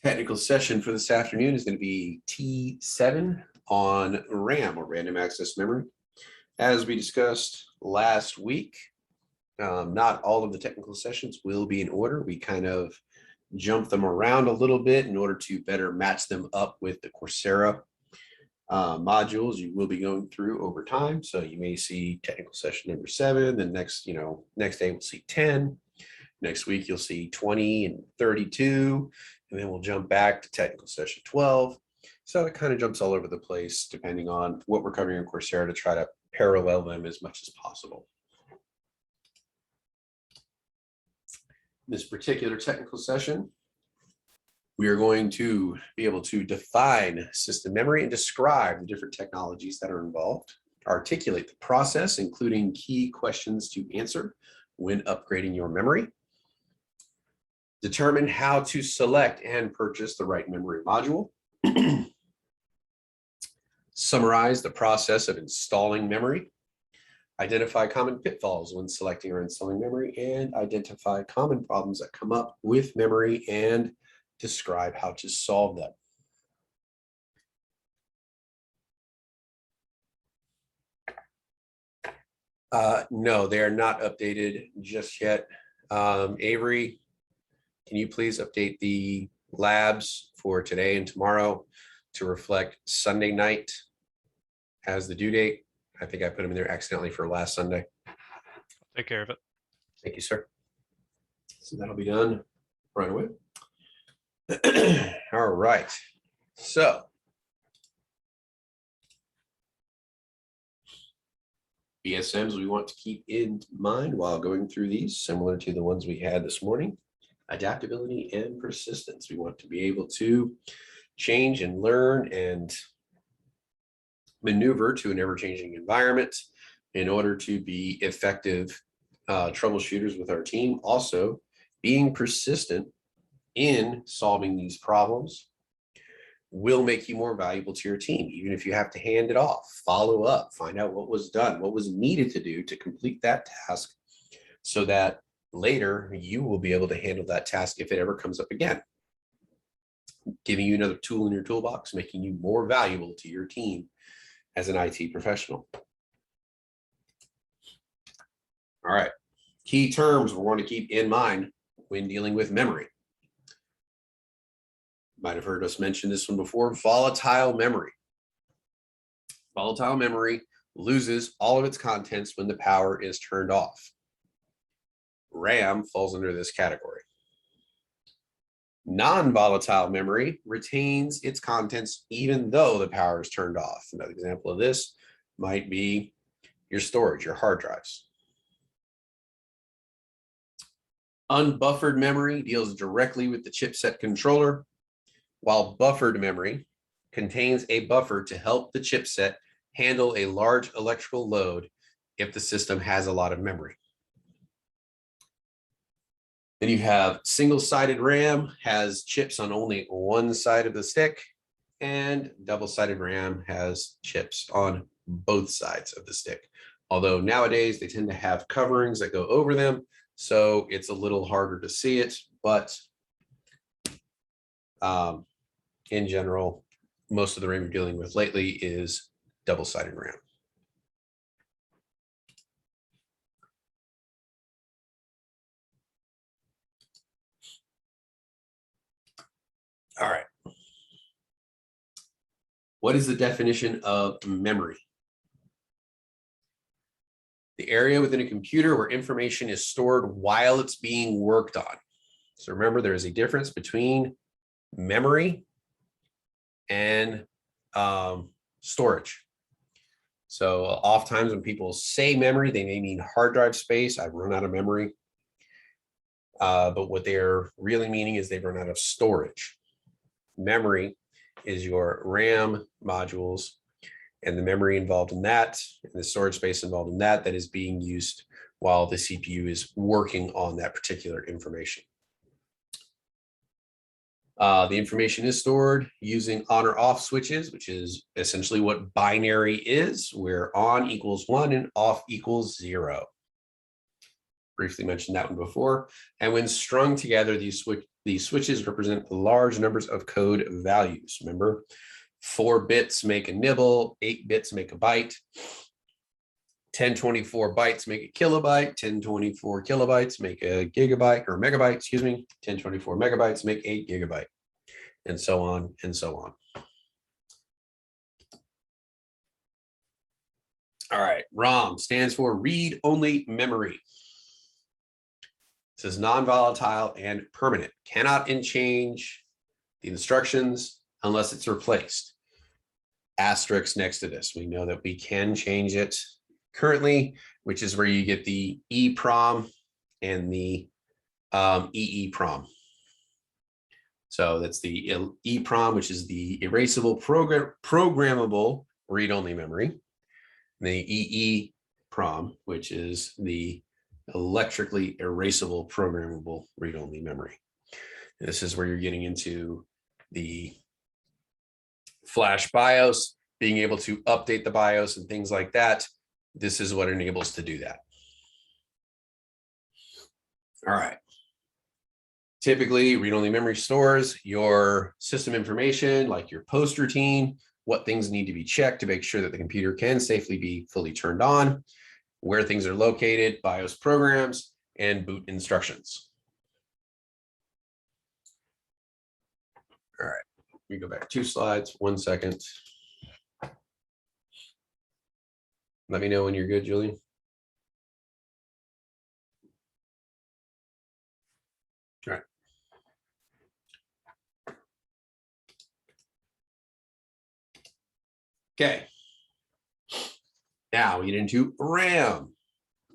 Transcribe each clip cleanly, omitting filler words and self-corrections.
Technical session for this afternoon is going to be T7 on RAM, or random access memory. As we discussed last week, not all of the technical sessions will be in order. We kind of jump them around a little bit in order to better match them up with the Coursera modules you will be going through over time. So you may see technical session number 7, then next day we'll see 10. Next week you'll see 20 and 32, and then we'll jump back to technical session 12. So it kind of jumps all over the place depending on what we're covering in Coursera to try to parallel them as much as possible. This particular technical session, we are going to be able to define system memory and describe the different technologies that are involved, articulate the process, including key questions to answer when upgrading your memory, determine how to select and purchase the right memory module, summarize the process of installing memory, identify common pitfalls when selecting or installing memory, and identify common problems that come up with memory and describe how to solve them. No, they are not updated just yet. Avery, can you please update the labs for today and tomorrow to reflect Sunday night as the due date? I think I put them in there accidentally for last Sunday. Take care of it. Thank you, sir. So that'll be done right away. All right. So BSMs we want to keep in mind while going through these, similar to the ones we had this morning: adaptability and persistence. We want to be able to change and learn and maneuver to an ever-changing environment in order to be effective troubleshooters with our team. Also, being persistent in solving these problems will make you more valuable to your team, even if you have to hand it off, follow up, find out what was done, what was needed to do to complete that task, so that later you will be able to handle that task if it ever comes up again, giving you another tool in your toolbox, making you more valuable to your team as an IT professional. All right, key terms we want to keep in mind when dealing with memory. Might have heard us mention this one before: volatile memory. Volatile memory loses all of its contents when the power is turned off. RAM falls under this category. Non-volatile memory retains its contents even though the power is turned off. Another example of this might be your storage, your hard drives. Unbuffered memory deals directly with the chipset controller, while buffered memory contains a buffer to help the chipset handle a large electrical load if the system has a lot of memory. Then you have single-sided RAM, has chips on only one side of the stick, and double-sided RAM has chips on both sides of the stick. Although nowadays they tend to have coverings that go over them, so it's a little harder to see it, but in general, most of the RAM you're dealing with lately is double-sided RAM. All right. What is the definition of memory? The area within a computer where information is stored while it's being worked on. So remember, there is a difference between memory and storage. So oftentimes when people say memory, they may mean hard drive space. I've run out of memory. But what they're really meaning is they've run out of storage. Memory is your RAM modules and the memory involved in that, and the storage space involved in that, that is being used while the CPU is working on that particular information. The information is stored using on or off switches, which is essentially what binary is, where on equals 1 and off equals 0. Briefly mentioned that one before. And when strung together, these the switches represent large numbers of code values. Remember, 4 bits make a nibble, 8 bits make a byte. 1024 bytes make a kilobyte, 1024 kilobytes make a gigabyte or megabyte, excuse me, 1024 megabytes make 8 gigabyte, and so on and so on. All right, ROM stands for read-only memory. This is non-volatile and permanent. Cannot change the instructions unless it's replaced. Asterisk next to this. We know that we can change it currently, which is where you get the EEPROM and the EEPROM. So that's the EEPROM, which is the erasable programmable read-only memory. And the EEPROM, which is the electrically erasable programmable read-only memory. And this is where you're getting into the flash BIOS, being able to update the BIOS and things like that. This is what enables to do that. All right. Typically, read-only memory stores your system information, like your post routine, what things need to be checked to make sure that the computer can safely be fully turned on, where things are located, BIOS programs, and boot instructions. All right, let me go back 2 slides, 1 second. Let me know when you're good, Julian. All right. Okay. Now we get into RAM,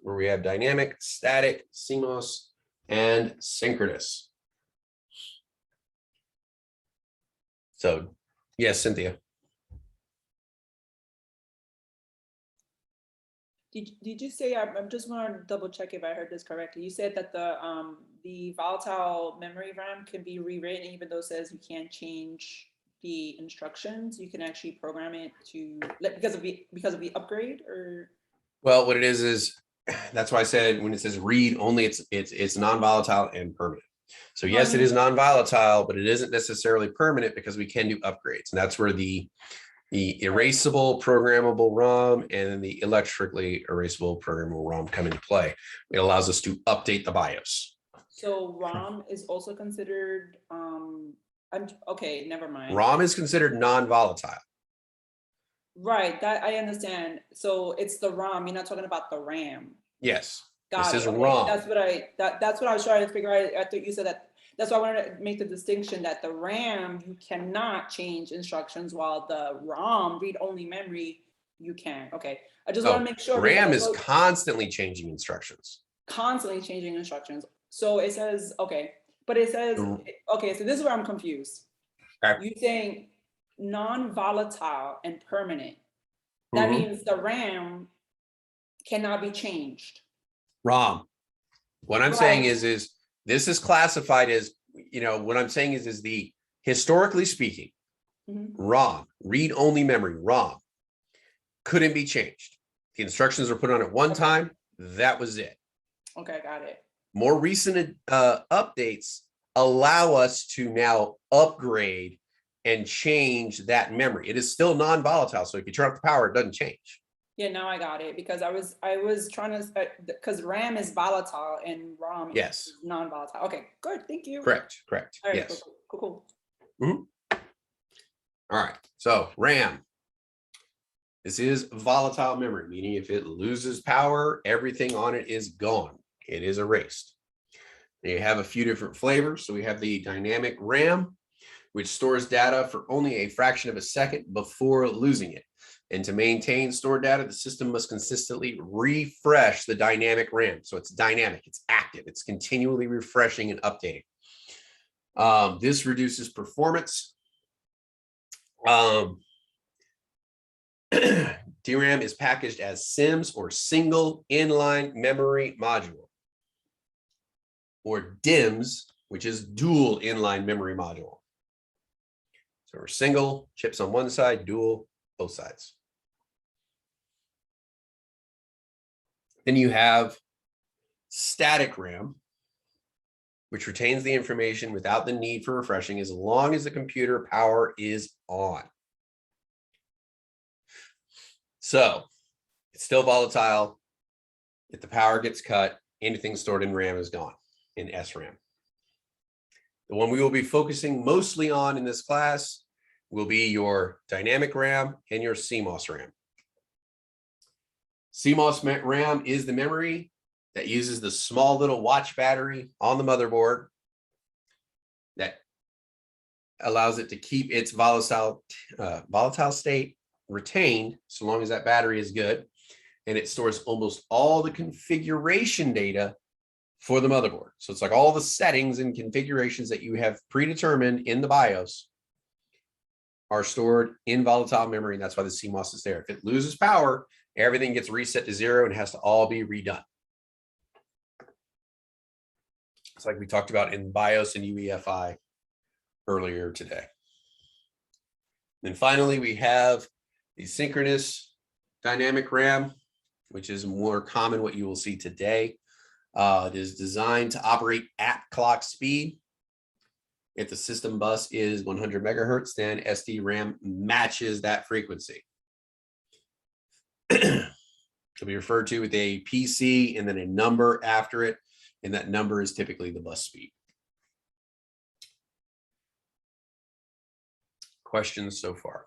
where we have dynamic, static, CMOS, and synchronous. So, yes, Cynthia. Did you say, I'm just want to double check if I heard this correctly. You said that the volatile memory RAM can be rewritten, even though it says you can't change the instructions. You can actually program it to, like, because of the upgrade, or? Well, what it is that's why I said when it says read only, it's non-volatile and permanent. So yes, it is non-volatile, but it isn't necessarily permanent because we can do upgrades, and that's where the erasable programmable ROM and then the electrically erasable programmable ROM come into play. It allows us to update the BIOS. So ROM is also considered, okay, never mind. ROM is considered non-volatile. Right, that I understand. So it's the ROM, you're not talking about the RAM. Yes. Got this it. is Okay. ROM. That's what I was trying to figure out. I thought you said that. That's why I wanted to make the distinction that the RAM, you cannot change instructions, while the ROM, read-only memory, you can. Okay. I just want to make sure. RAM is constantly changing instructions. Constantly changing instructions. So it says, okay, but it says, okay, so this is where I'm confused. Okay. You're saying non-volatile and permanent. That means the RAM cannot be changed. ROM. What I'm saying is this is classified as, what I'm saying is the historically speaking, ROM, read-only memory, ROM, couldn't be changed. The instructions were put on at one time. That was it. Okay, got it. More recent updates allow us to now upgrade and change that memory. It is still non-volatile, so if you turn off the power, it doesn't change. Yeah, now I got it, because I was trying to, because RAM is volatile and ROM is non-volatile. Okay, good, thank you. Correct. All right, Yes. Cool. All right, so RAM. This is volatile memory, meaning if it loses power, everything on it is gone. It is erased. They have a few different flavors. So we have the dynamic RAM, which stores data for only a fraction of a second before losing it. And to maintain stored data, the system must consistently refresh the dynamic RAM. So it's dynamic, it's active, it's continually refreshing and updating. This reduces performance. DRAM is packaged as SIMs, or single inline memory module, or DIMMs, which is dual inline memory module. So we're single, chips on one side, dual, both sides. Then you have static RAM, which retains the information without the need for refreshing as long as the computer power is on. So it's still volatile. If the power gets cut, anything stored in RAM is gone, in SRAM. The one we will be focusing mostly on in this class will be your dynamic RAM and your CMOS RAM. CMOS RAM is the memory that uses the small little watch battery on the motherboard that allows it to keep its volatile state retained so long as that battery is good. And it stores almost all the configuration data for the motherboard. So it's like all the settings and configurations that you have predetermined in the BIOS are stored in volatile memory. And that's why the CMOS is there. If it loses power, everything gets reset to 0 and has to all be redone. It's like we talked about in BIOS and UEFI earlier today. And finally, we have the synchronous dynamic RAM, which is more common what you will see today. It is designed to operate at clock speed. If the system bus is 100 megahertz, then SD-RAM matches that frequency. It'll be referred to with a PC and then a number after it, and that number is typically the bus speed. Questions so far?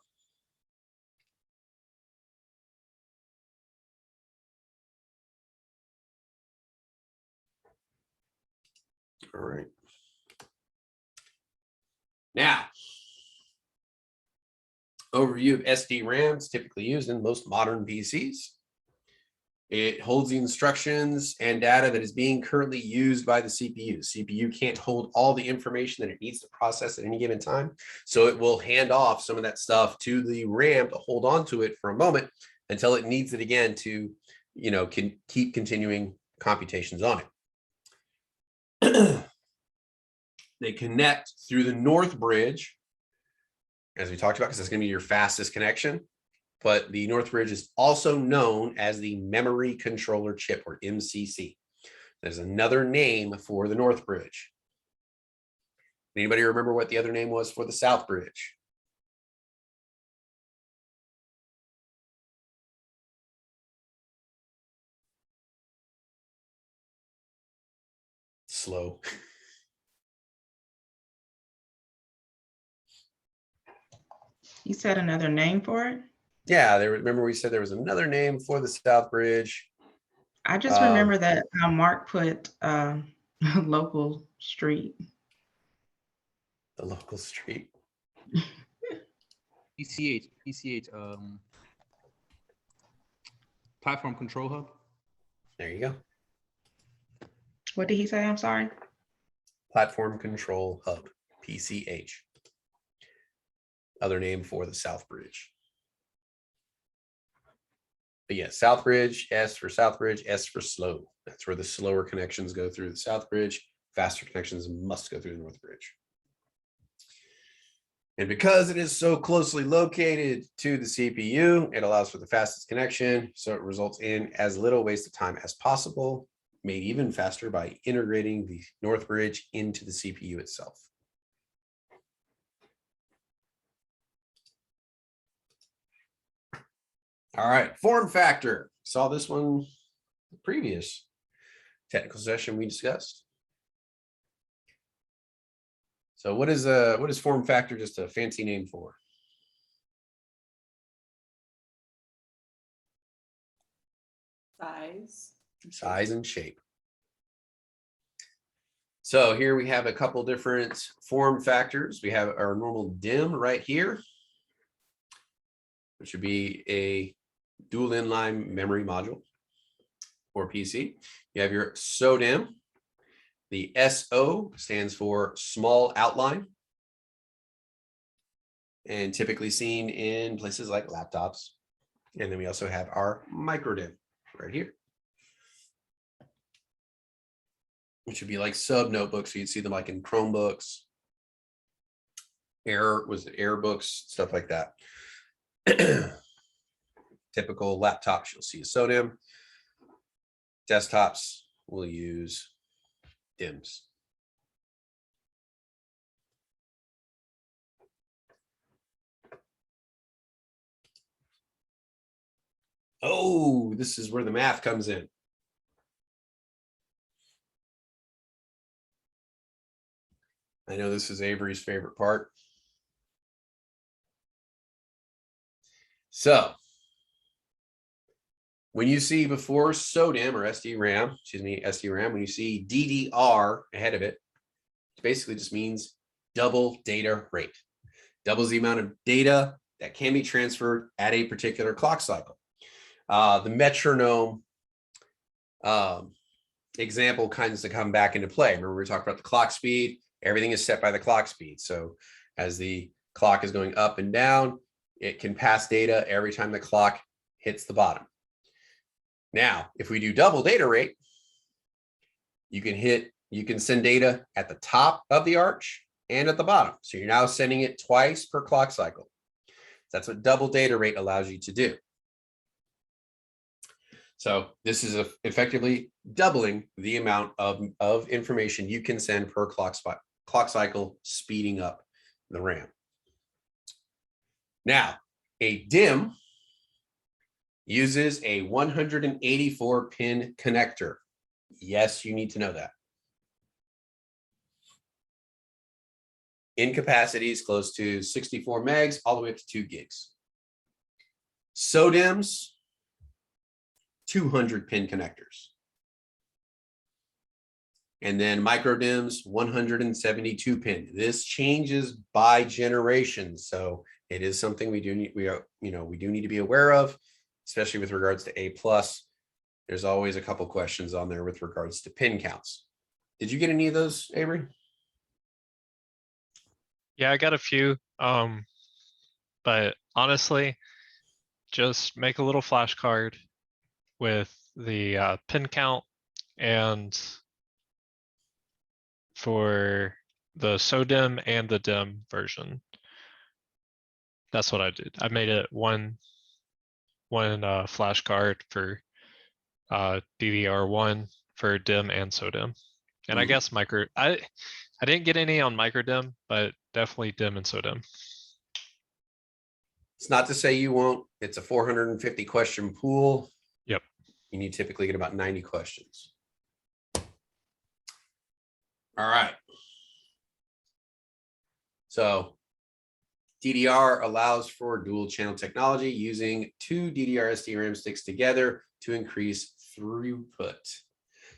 All right. Now, overview of SD-RAM is typically used in most modern PCs. It holds the instructions and data that is being currently used by the CPU. CPU can't hold all the information that it needs to process at any given time. So it will hand off some of that stuff to the RAM to hold on to it for a moment until it needs it again to, can keep continuing computations on it. They connect through the North Bridge, as we talked about, because that's going to be your fastest connection. But the North Bridge is also known as the memory controller chip, or MCC. There's another name for the North Bridge. Anybody remember what the other name was for the South Bridge? Slow. You said another name for it? Yeah, remember we said there was another name for the South Bridge. I just remember that Mark put local street. The local street. PCH, platform control hub. There you go. What did he say? I'm sorry. Platform Control Hub, PCH. Other name for the South Bridge. But yeah, South Bridge, S for South Bridge, S for slow. That's where the slower connections go through the South Bridge. Faster connections must go through the North Bridge. And because it is so closely located to the CPU, it allows for the fastest connection. So it results in as little waste of time as possible, made even faster by integrating the North Bridge into the CPU itself. All right, form factor. Saw this one the previous technical session we discussed. So what is form factor just a fancy name for? Size and shape. So here we have a couple different form factors. We have our normal DIMM right here, which would be a dual inline memory module or PC. You have your SODIMM. The SO stands for small outline, and typically seen in places like laptops. And then we also have our microDIMM right here, which would be like sub notebooks. So you'd see them like in Chromebooks, Air books, stuff like that. Typical laptops, you'll see a SODIMM. Desktops will use DIMMs. Oh, this is where the math comes in. I know this is Avery's favorite part. So when you see before SODIMM or SDRAM, SDRAM, when you see DDR ahead of it, it basically just means double data rate. Doubles the amount of data that can be transferred at a particular clock cycle. The metronome example kinds to come back into play. Remember, we talked about the clock speed. Everything is set by the clock speed. So as the clock is going up and down, it can pass data every time the clock hits the bottom. Now, if we do double data rate, you can send data at the top of the arch and at the bottom. So you're now sending it twice per clock cycle. That's what double data rate allows you to do. So this is effectively doubling the amount of information you can send per clock cycle, speeding up the RAM. Now, a DIMM uses a 184 pin connector. Yes, you need to know that. In capacities close to 64 megs, all the way up to 2 gigs. SODIMMs, 200 pin connectors. And then micro DIMMs, 172 pin. This changes by generation. So it is something we do need to be aware of, especially with regards to A+. There's always a couple questions on there with regards to pin counts. Did you get any of those, Avery? Yeah, I got a few. But honestly, just make a little flashcard with the pin count, and for the SODIMM and the DIMM version. That's what I did. I made it one flashcard for DDR1 for DIMM and SODIMM. And I guess I didn't get any on micro DIMM, but definitely DIMM and SODIMM. It's not to say you won't. It's a 450 question pool. Yep. You typically get about 90 questions. All right. So DDR allows for dual channel technology using 2 DDR SDRAM sticks together to increase throughput.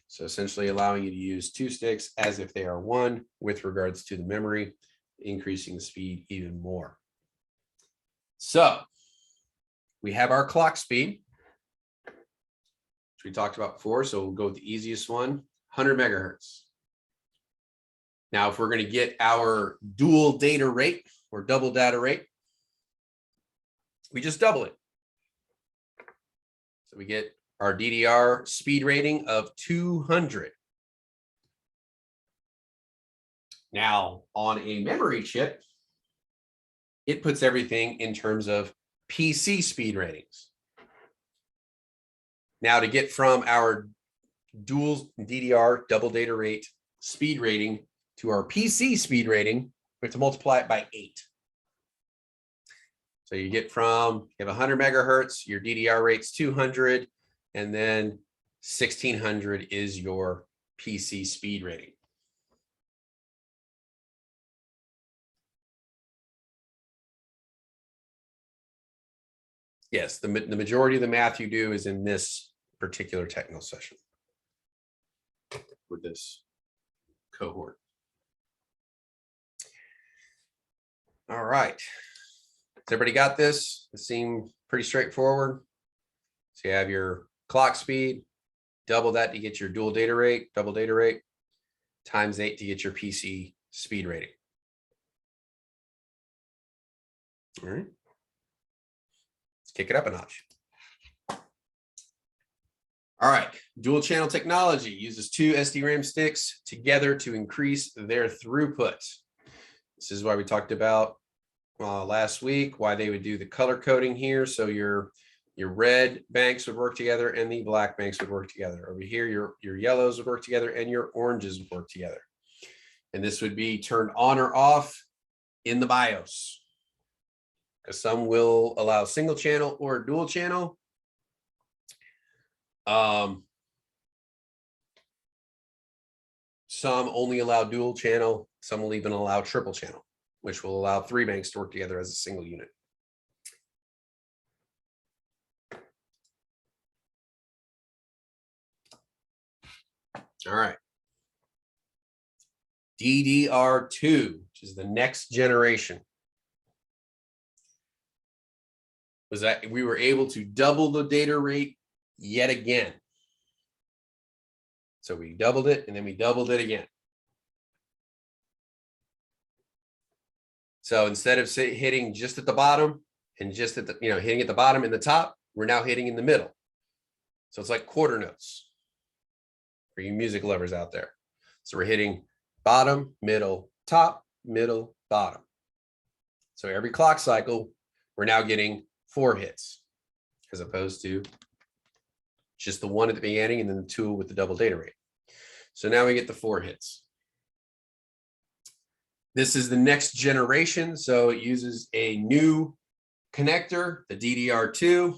So essentially allowing you to use 2 sticks as if they are one with regards to the memory, increasing the speed even more. So we have our clock speed, which we talked about before. So we'll go with the easiest one, 100 megahertz. Now, if we're going to get our dual data rate or double data rate, we just double it. So we get our DDR speed rating of 200. Now, on a memory chip, it puts everything in terms of PC speed ratings. Now, to get from our dual DDR double data rate speed rating to our PC speed rating, we have to multiply it by 8. So you get from, you have 100 megahertz, your DDR rate's 200, and then 1600 is your PC speed rating. Yes, the majority of the math you do is in this particular technical session with this cohort. All right. Has everybody got this? It seemed pretty straightforward. So you have your clock speed, double that to get your dual data rate, double data rate, times 8 to get your PC speed rating. All right. Let's kick it up a notch. All right. Dual channel technology uses 2 SDRAM sticks together to increase their throughput. This is why we talked about last week, why they would do the color coding here. So your red banks would work together and the black banks would work together. Over here, your yellows would work together and your oranges would work together. And this would be turned on or off in the BIOS. Because some will allow single channel or dual channel. Some only allow dual channel, some will even allow triple channel, which will allow 3 banks to work together as a single unit. All right. DDR2, which is the next generation, was that we were able to double the data rate yet again. So we doubled it and then we doubled it again. So instead of hitting just at the bottom and just at the, hitting at the bottom and the top, we're now hitting in the middle. So it's like quarter notes for you music lovers out there. So we're hitting bottom, middle, top, middle, bottom. So every clock cycle, we're now getting 4 hits as opposed to just the 1 at the beginning and then the 2 with the double data rate. So now we get the 4 hits. This is the next generation. So it uses a new connector, the DDR2.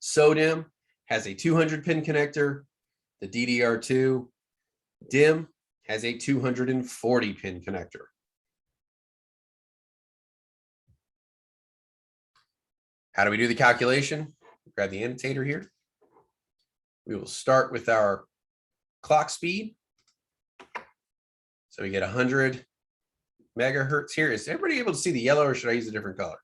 SODIMM has a 200 pin connector. The DDR2 DIMM has a 240 pin connector. How do we do the calculation? Grab the annotator here. We will start with our clock speed. So we get 100 megahertz here. Is everybody able to see the yellow, or should I use a different color?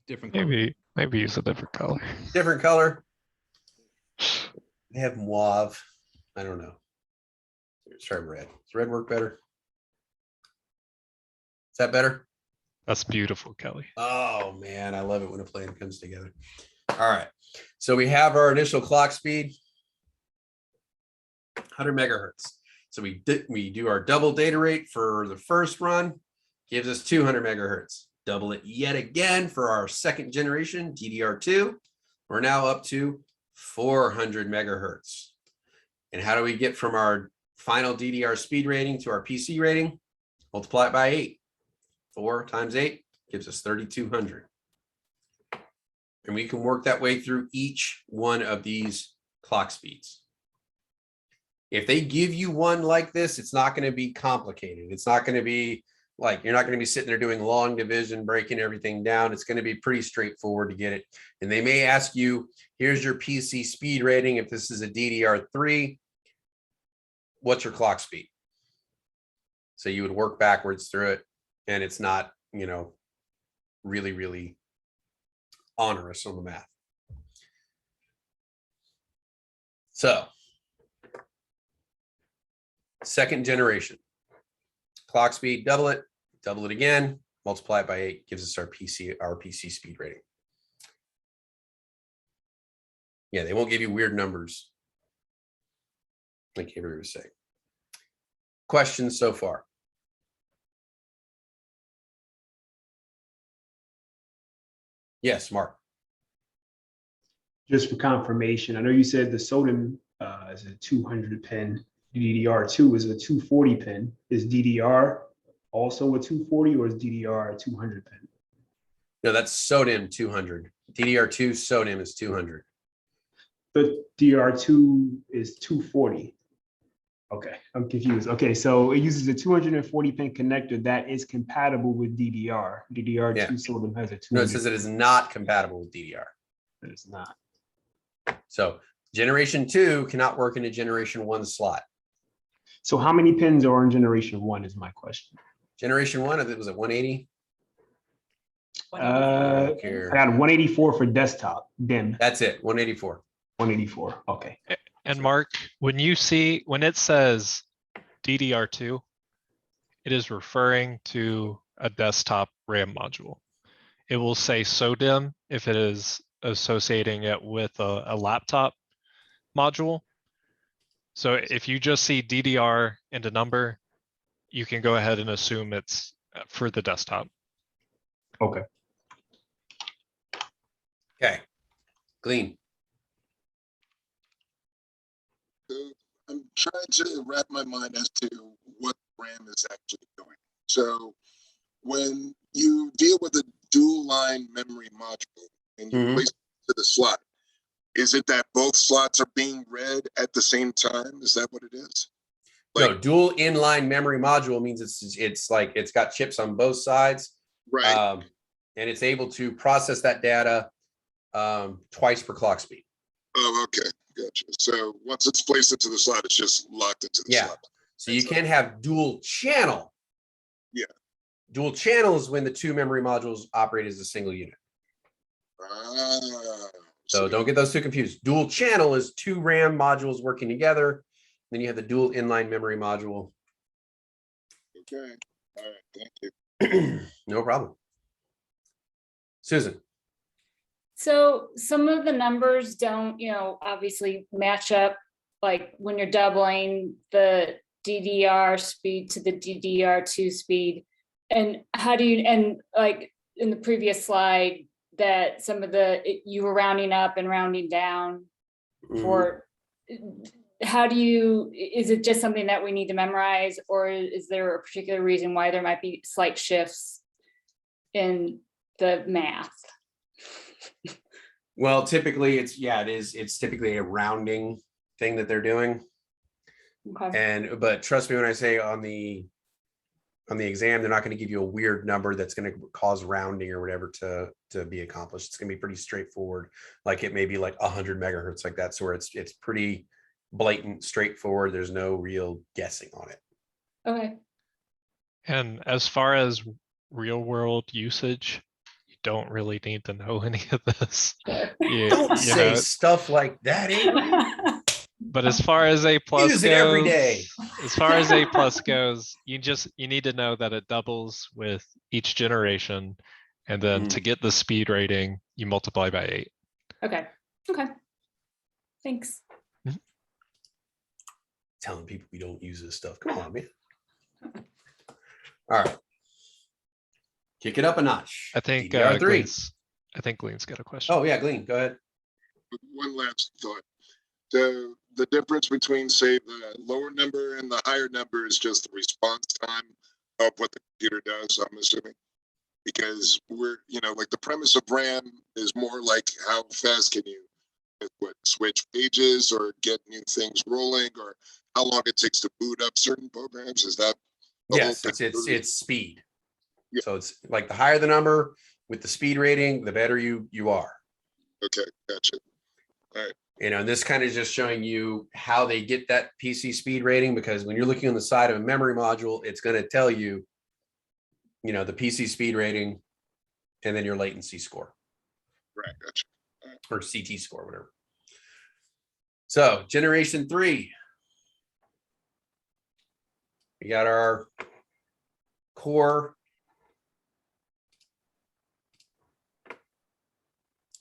Different color. Maybe use a different color. Different color. They have mauve. I don't know. Let's try red. Does red work better? Is that better? That's beautiful, Kelly. Oh man, I love it when a plan comes together. All right. So we have our initial clock speed, 100 megahertz. So we do our double data rate for the first run, gives us 200 megahertz. Double it yet again for our second generation, DDR2. We're now up to 400 megahertz. And how do we get from our final DDR speed rating to our PC rating? Multiply it by 8. 4 times 8 gives us 3,200. And we can work that way through each one of these clock speeds. If they give you one like this, it's not going to be complicated. It's not going to be like, you're not going to be sitting there doing long division, breaking everything down. It's going to be pretty straightforward to get it. And they may ask you, here's your PC speed rating. If this is a DDR3, what's your clock speed? So you would work backwards through it. And it's not, really, really onerous on the math. So, second generation. Clock speed, double it again, multiply it by 8, gives us our PC speed rating. Yeah, they won't give you weird numbers, like Avery was saying. Questions so far? Yes, Mark. Just for confirmation, I know you said the SODIMM is a 200 pin, DDR2 is a 240 pin. Is DDR also a 240 or is DDR a 200 pin? No, that's SODIMM 200. DDR2 SODIMM is 200. The DDR2 is 240. Okay, I'm confused. Okay, so it uses a 240 pin connector that is compatible with DDR. DDR2 Yeah. SODIMM has a 200. No, it says it is not compatible with DDR. It is not. So generation 2 cannot work in a generation 1 slot. So how many pins are in generation 1 is my question. Generation 1, I think, was it 180? I got 184 for desktop, DIMM, That's it, 184. 184, okay. And Mark, when it says DDR2, it is referring to a desktop RAM module. It will say SODIMM if it is associating it with a laptop module. So if you just see DDR and a number, you can go ahead and assume it's for the desktop. Okay. Okay, Glean. I'm trying to wrap my mind as to what RAM is actually doing. So when you deal with the dual line memory module and you Mhm. place it to the slot, is it that both slots are being read at the same time? Is that what it is? No, dual inline memory module means it's like it's got chips on both sides. Right. And it's able to process that data twice per clock speed. Oh, okay. Gotcha. So once it's placed into the slot, it's just locked into the Yeah. slot. So you can have dual channel. Yeah. Dual channel is when the two memory modules operate as a single unit. So don't get those two confused. Dual channel is two RAM modules working together. Then you have the dual inline memory module. Okay. All right. Thank you. No problem. Susan. So some of the numbers don't, obviously match up, like when you're doubling the DDR speed to the DDR2 speed. And how do you, and like in the previous slide, that some of you were rounding up and rounding down for, how do you, is it just something that we need to memorize, or is there a particular reason why there might be slight shifts in the math? Well, typically it is. It's typically a rounding thing that they're doing. Okay. But trust me when I say on the exam, they're not going to give you a weird number that's going to cause rounding or whatever to be accomplished. It's going to be pretty straightforward. Like it may be like 100 megahertz like that. So where it's pretty blatant, straightforward. There's no real guessing on it. Okay. And as far as real world usage, you don't really need to know any of this. Don't say stuff like that, Avery. But as far as A+ Use it every day. as far as A+ goes, you need to know that it doubles with each generation, and then to get the speed rating, you multiply by 8. Okay. Okay. Thanks. Telling people we don't use this stuff. Come on, man. All right. Kick it up a notch. I think DDR3. Gleen's got a question. Oh yeah, Gleen, go ahead. One last thought. The difference between, say, the lower number and the higher number is just the response time of what the computer does, I'm assuming. Because we're, like the premise of RAM is more like how fast can you switch pages or get new things rolling, or how long it takes to boot up certain programs. Is that Yes, it's speed. Yeah. So it's like the higher the number with the speed rating, the better you are. Okay, gotcha. All right. And this kind of is just showing you how they get that PC speed rating, because when you're looking on the side of a memory module, it's going to tell you, the PC speed rating and then your latency score. Right, gotcha. Right. Or CT score, whatever. So generation 3. We got our core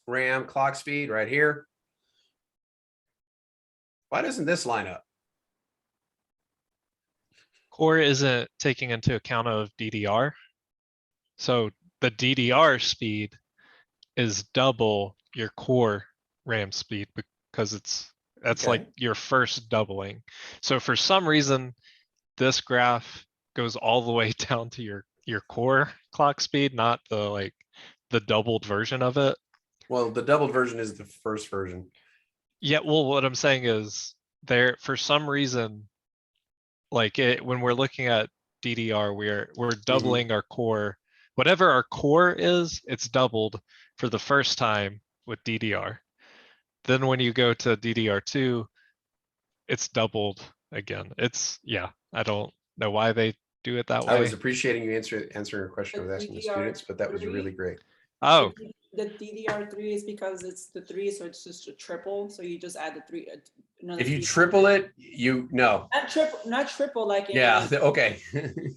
RAM clock speed right here. Why doesn't this line up? Core isn't taking into account of DDR. So the DDR speed is double your core RAM speed, because that's like your first doubling. So for some reason, this graph goes all the way down to your core clock speed, not the doubled version of it. Well, the doubled version is the first version. Yeah, well, what I'm saying is there, for some reason, when we're looking at DDR, we're doubling our core. Whatever our core is, it's doubled for the first time with DDR. Then when you go to DDR2, it's doubled again. I don't know why they do it that way. I was appreciating you answering a question I was asking the students, but that was really great. Oh, the DDR3 is because it's the 3, so it's just a triple. So you just add the 3. If you triple it, no. Not triple, like okay.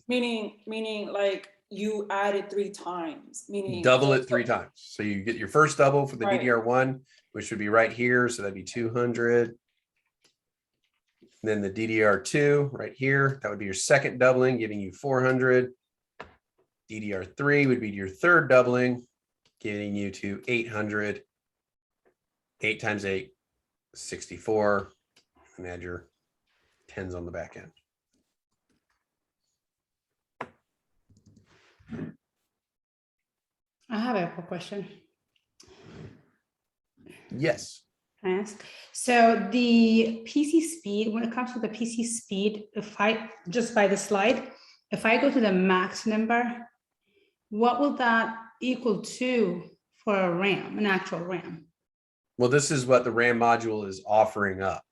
meaning like you add it 3 times. Meaning double it 3 times. So you get your first double for the DDR1, which would be right here. So that'd be 200. And then the DDR2 right here, that would be your second doubling, giving you 400. DDR3 would be your third doubling, getting you to 800. 8 times 8, 64. And add your 10s on the back end. I have a question. Yes. Can I ask? So the PC speed, when it comes to the PC speed, if I, just by the slide, if I go to the max number, what will that equal to for a RAM, an actual RAM? Well, this is what the RAM module is offering up.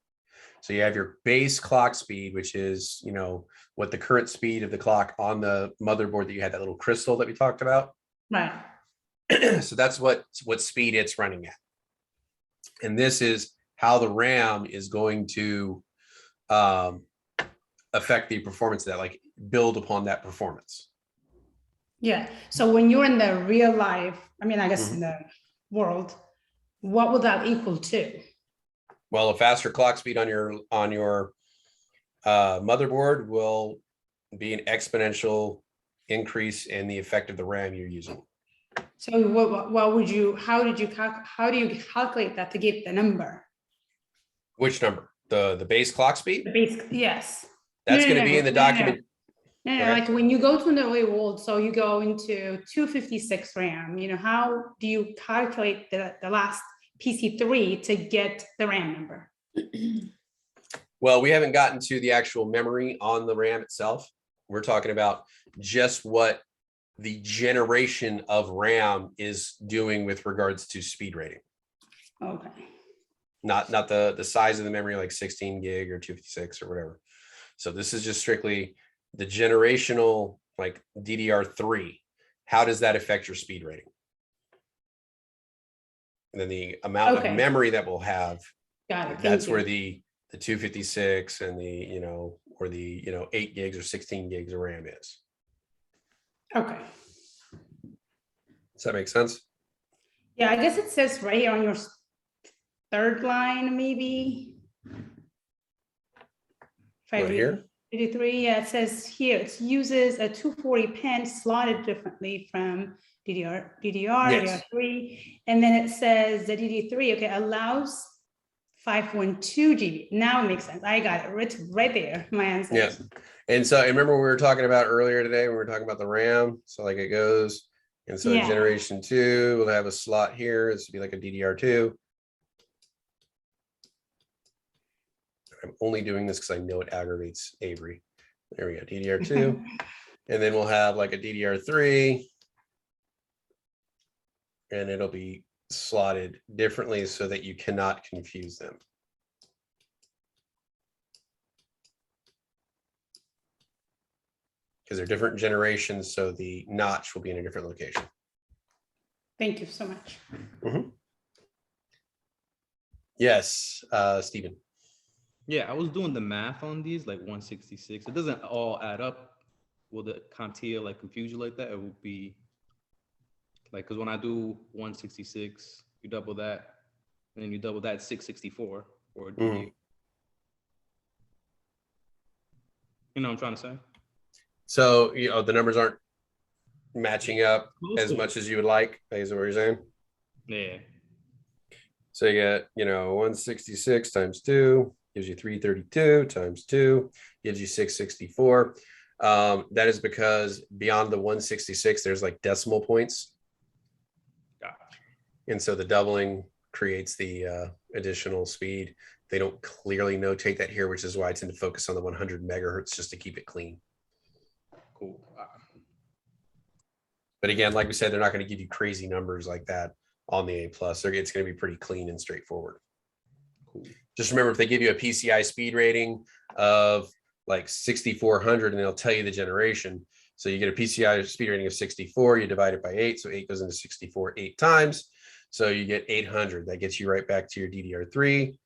So you have your base clock speed, which is, you know, what the current speed of the clock on the motherboard that you had, that little crystal that we talked about. Right. So that's what speed it's running at. And this is how the RAM is going to affect the performance of that, like build upon that performance. Yeah. So when you're in the real life, I mean, I guess in the world, what will that equal to? Well, a faster clock speed on your motherboard will be an exponential increase in the effect of the RAM you're using. So what would you, how do you calculate that to get the number? Which number? The base clock speed? The base, yes. That's No, going to no, be in the no, no, no. document. No, Okay. like when you go to the real world, so you go into 256 RAM, you know, how do you calculate the last PC3 to get the RAM number? Well, we haven't gotten to the actual memory on the RAM itself. We're talking about just what the generation of RAM is doing with regards to speed rating. Okay. Not the size of the memory, like 16 gig or 256 or whatever. So this is just strictly the generational, like DDR3. How does that affect your speed rating? And then the amount of memory that we'll have, Got it. that's where the 256 and the, you know, or the, you know, 8 gigs or 16 gigs of RAM is. Okay. Does that make sense? Yeah, I guess it says right here on your third line, maybe. If I Right read here? 83, yeah, it says here, it uses a 240 pin slotted differently from DDR, Yes. DDR3. And then it says the DD3, okay, allows 512 GB. Now it makes sense. I got it. It's right there, my answer. Yeah. And so, and remember we were talking about earlier today, when we were talking about the RAM. So like it goes, and so Yeah. generation 2 will have a slot here. This would be like a DDR2. I'm only doing this because I know it aggravates Avery. There we go, DDR2. And then we'll have like a DDR3. And it'll be slotted differently so that you cannot confuse them. Because they're different generations, so the notch will be in a different location. Thank you so much. Yes, Stephen. Yeah, I was doing the math on these, like 166. It doesn't all add up. Will the CompTIA like confuse you like that? It will be like, because when I do 166, you double that, and then you double that 664. Or do you know what I'm trying to say? So, you know, the numbers aren't matching up Close as to much as you would like, is what you're saying? Yeah. So you get, you know, 166 times 2 gives you 332 times 2 gives you 664. That is because beyond the 166, there's like decimal points. Gotcha. And so the doubling creates the additional speed. They don't clearly notate that here, which is why I tend to focus on the 100 megahertz just to keep it clean. Cool. But again, like we said, they're not going to give you crazy numbers like that on the A+. It's going to be pretty clean and straightforward. Cool. Just remember, if they give you a PCI speed rating of like 6,400, and they'll tell you the generation. So you get a PCI speed rating of 64, you divide it by 8. So 8 goes into 64 8 times. So you get 800. That gets you right back to your DDR3.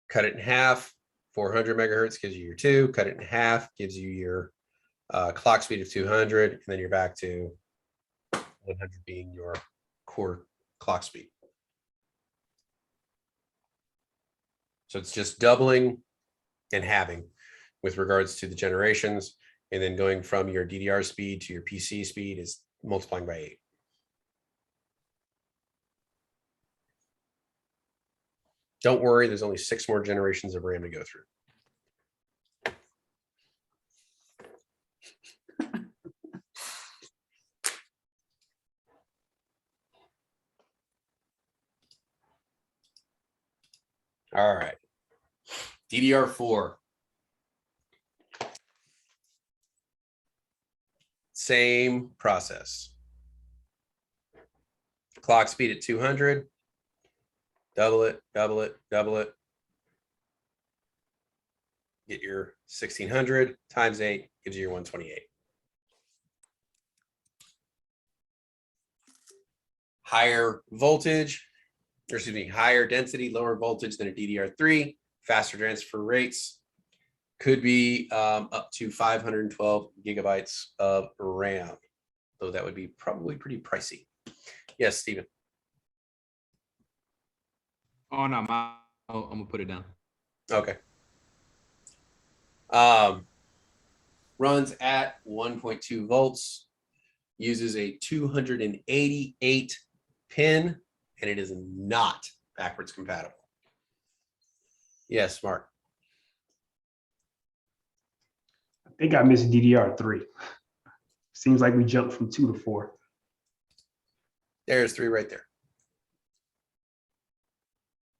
Cut it in half. 400 megahertz gives you your 2. Cut it in half gives you your clock speed of 200. And then you're back to 100 being your core clock speed. So it's just doubling and halving with regards to the generations, and then going from your DDR speed to your PC speed is multiplying by 8. Don't worry, there's only 6 more generations of RAM to go through. All right. DDR4. Same process. Clock speed at 200. Double it, double it, double it. Get your 1600 times 8 gives you your 128. Higher voltage, or excuse me, higher density, lower voltage than a DDR3, faster transfer rates, could be up to 512 gigabytes of RAM, though that would be probably pretty pricey. Yes, Stephen. Oh no, I'm gonna put it down. Okay. Runs at 1.2 volts, uses a 288 pin, and it is not backwards compatible. Yes, Mark. I think I missed DDR3. Seems like we jumped from 2 to 4. There's 3 right there.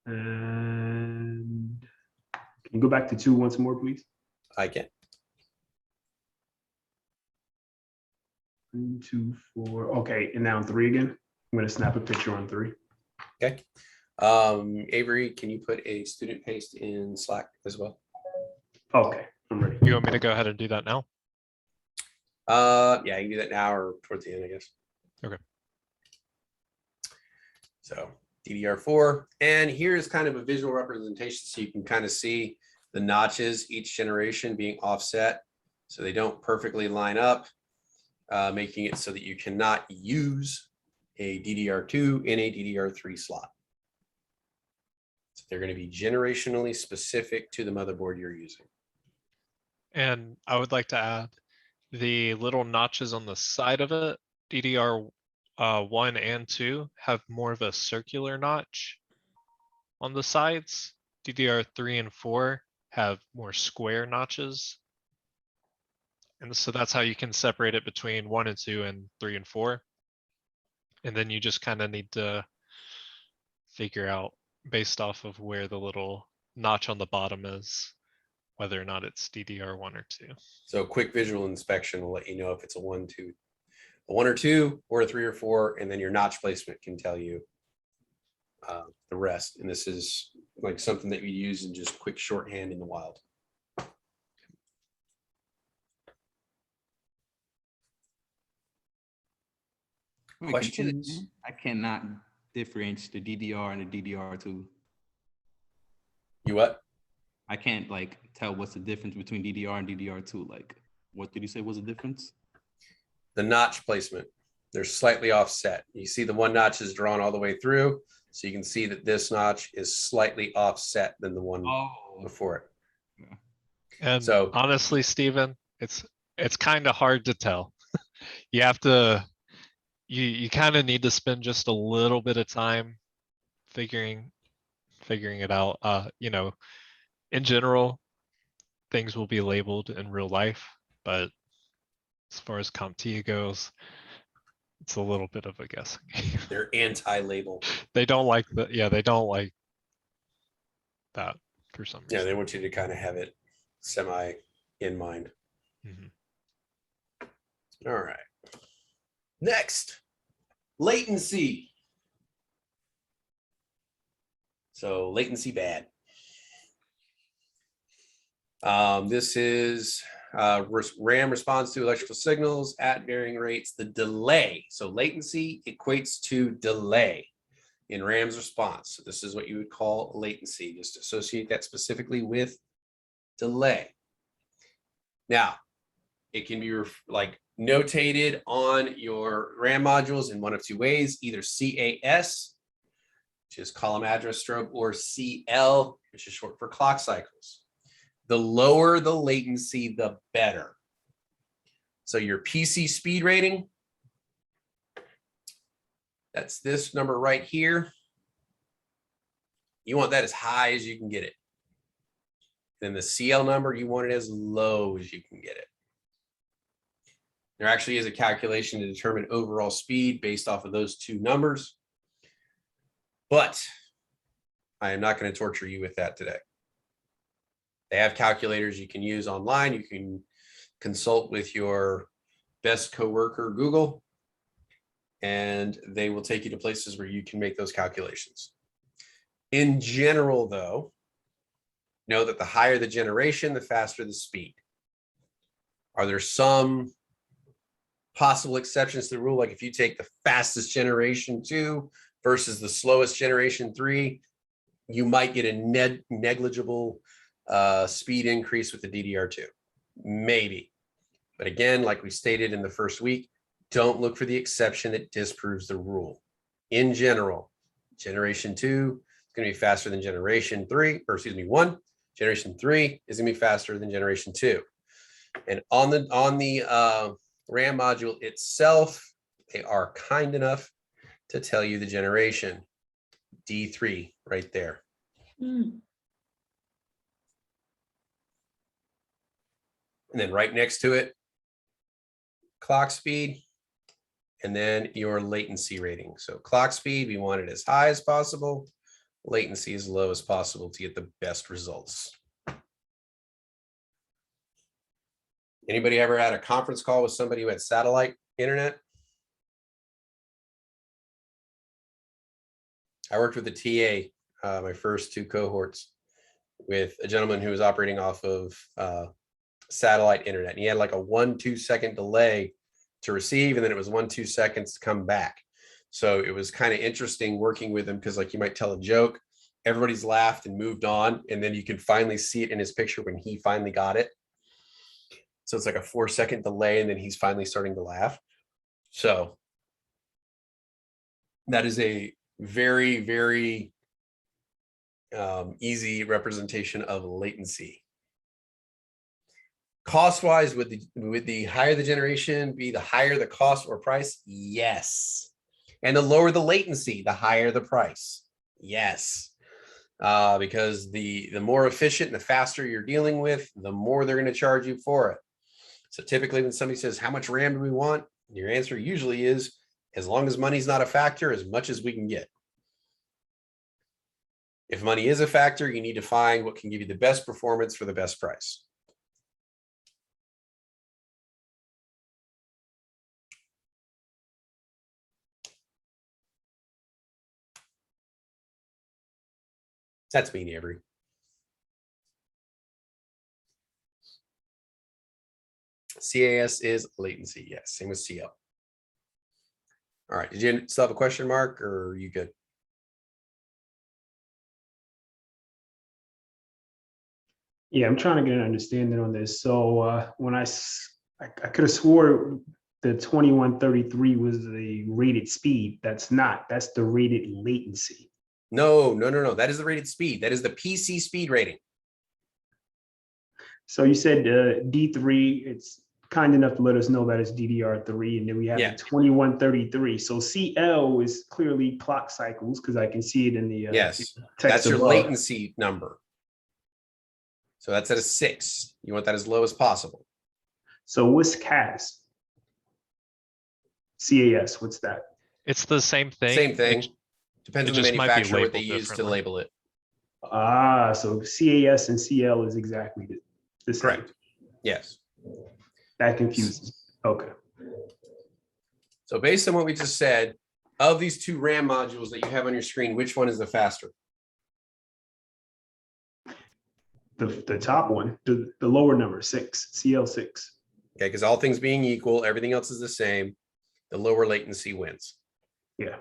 And can you go back to 2 once more, please? I can. 1, 2, 4. Okay, and now 3 again. I'm gonna snap a picture on 3. Okay. Avery, can you put a student paste in Slack as well? Okay, I'm ready. You want me to go ahead and do that now? Yeah, you can do that now or towards the end, I guess. Okay. So DDR4, and here's kind of a visual representation so you can kind of see the notches each generation being offset so they don't perfectly line up, making it so that you cannot use a DDR2 in a DDR3 slot. So they're going to be generationally specific to the motherboard you're using. And I would like to add the little notches on the side of it, DDR 1 and 2 have more of a circular notch on the sides. DDR3 and 4 have more square notches. And so that's how you can separate it between 1 and 2 and 3 and 4. And then you just kind of need to figure out based off of where the little notch on the bottom is, whether or not it's DDR1 or 2. So a quick visual inspection will let you know if it's a 1, 2, a 1 or 2, or a 3 or 4, and then your notch placement can tell you the rest. And this is like something that you use in just quick shorthand in the wild. Wait, Questions? continue. I cannot differentiate the DDR and the DDR2. You what? I can't like tell what's the difference between DDR and DDR2. Like, what did you say was the difference? The notch placement. They're slightly offset. You see the one notch is drawn all the way through. So you can see that this notch is slightly offset than the one before it. And So- honestly, Steven, it's kind of hard to tell. You have to, you kind of need to spend just a little bit of time figuring it out. You know, in general, things will be labeled in real life, but as far as CompTIA goes, it's a little bit of a guessing game. They're anti-label. They don't like they don't like that for some reason. Yeah, they want you to kind of have it semi in mind. Mhm. All right. Next, latency. So latency bad. This is RAM responds to electrical signals at varying rates. The delay. So latency equates to delay in RAM's response. So this is what you would call latency. Just associate that specifically with delay. Now, it can be like notated on your RAM modules in one of 2 ways, either CAS, which is column address stroke, or CL, which is short for clock cycles. The lower the latency, the better. So your PC speed rating, that's this number right here. You want that as high as you can get it. Then the CL number, you want it as low as you can get it. There actually is a calculation to determine overall speed based off of those 2 numbers. But I am not going to torture you with that today. They have calculators you can use online. You can consult with your best coworker, Google, and they will take you to places where you can make those calculations. In general, though, know that the higher the generation, the faster the speed. Are there some possible exceptions to the rule? Like if you take the fastest generation 2 versus the slowest generation 3, you might get a negligible speed increase with the DDR2. Maybe. But again, like we stated in the first week, don't look for the exception that disproves the rule. In general, generation 2 is going to be faster than generation 3, or excuse me, 1. Generation 3 is going to be faster than generation 2. And on the RAM module itself, they are kind enough to tell you the generation. D3 right there. Mm. And then right next to it, clock speed, and then your latency rating. So clock speed, we want it as high as possible. Latency as low as possible to get the best results. Anybody ever had a conference call with somebody who had satellite internet? I worked with a TA, my first 2 cohorts, with a gentleman who was operating off of satellite internet. And he had like a 1-2 second delay to receive, and then it was 1-2 seconds to come back. So it was kind of interesting working with him because like you might tell a joke, everybody's laughed and moved on, and then you can finally see it in his picture when he finally got it. So it's like a 4-second delay, and then he's finally starting to laugh. So that is a very, very easy representation of latency. Cost-wise, would the higher the generation be the higher the cost or price? Yes. And the lower the latency, the higher the price. Yes. Because the more efficient and the faster you're dealing with, the more they're going to charge you for it. So typically when somebody says, how much RAM do we want? Your answer usually is, as long as money's not a factor, as much as we can get. If money is a factor, you need to find what can give you the best performance for the best price. That's me, Avery. CAS is latency. Yes, same with CL. All right. Did you still have a question, Mark, or are you good? Yeah, I'm trying to get an understanding on this. So when I could have swore the 2133 was the rated speed. That's not. That's the rated latency. No. That is the rated speed. That is the PC speed rating. So you said D3, it's kind enough to let us know that it's DDR3, and then we have the 2133. So CL is clearly clock cycles because I can see it in the yes, text that's your above. latency number. So that's at a 6. You want that as low as possible. So what's CAS? CAS, what's that? It's the same thing. Same thing. Depends it on the just might be manufacturer what they labeled use to differently. label it. Ah, so CAS and CL is exactly the same. Correct. Yes. That confuses. Okay. So based on what we just said, of these 2 RAM modules that you have on your screen, which one is the faster? The top one, the lower number, 6, CL6. Okay, because all things being equal, everything else is the same. The lower latency wins. Yeah.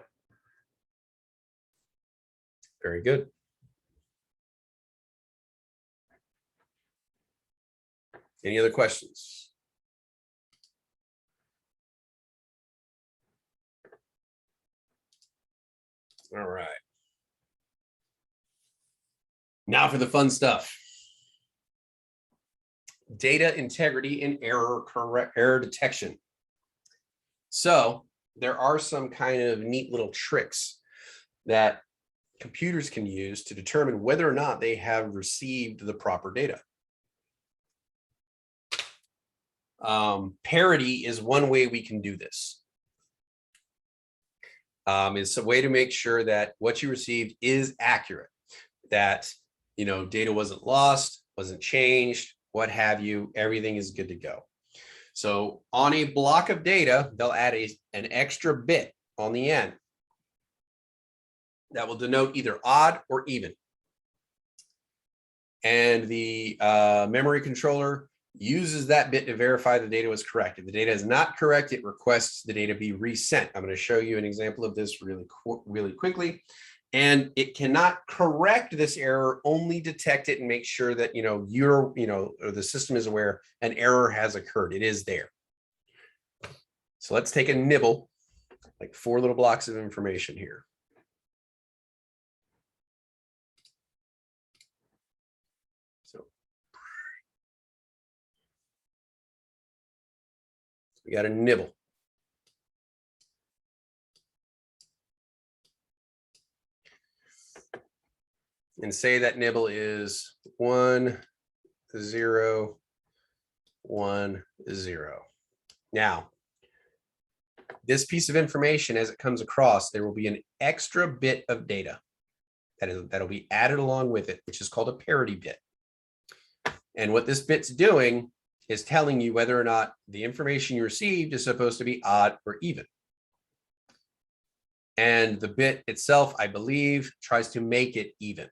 Very good. Any other questions? All right. Now for the fun stuff. Data integrity and error detection. So there are some kind of neat little tricks that computers can use to determine whether or not they have received the proper data. Parity is one way we can do this. It's a way to make sure that what you received is accurate. that, data wasn't lost, wasn't changed, what have you, everything is good to go. So on a block of data, they'll add an extra bit on the end that will denote either odd or even. And the memory controller uses that bit to verify the data was correct. If the data is not correct, it requests the data be resent. I'm going to show you an example of this really quickly. And it cannot correct this error, only detect it and make sure that, or the system is aware an error has occurred. It is there. So let's take a nibble, like 4 little blocks of information here. So we got a nibble. And say that nibble is 1, 0, 1, 0. Now, this piece of information, as it comes across, there will be an extra bit of data that'll be added along with it, which is called a parity bit. And what this bit's doing is telling you whether or not the information you received is supposed to be odd or even. And the bit itself, I believe, tries to make it even.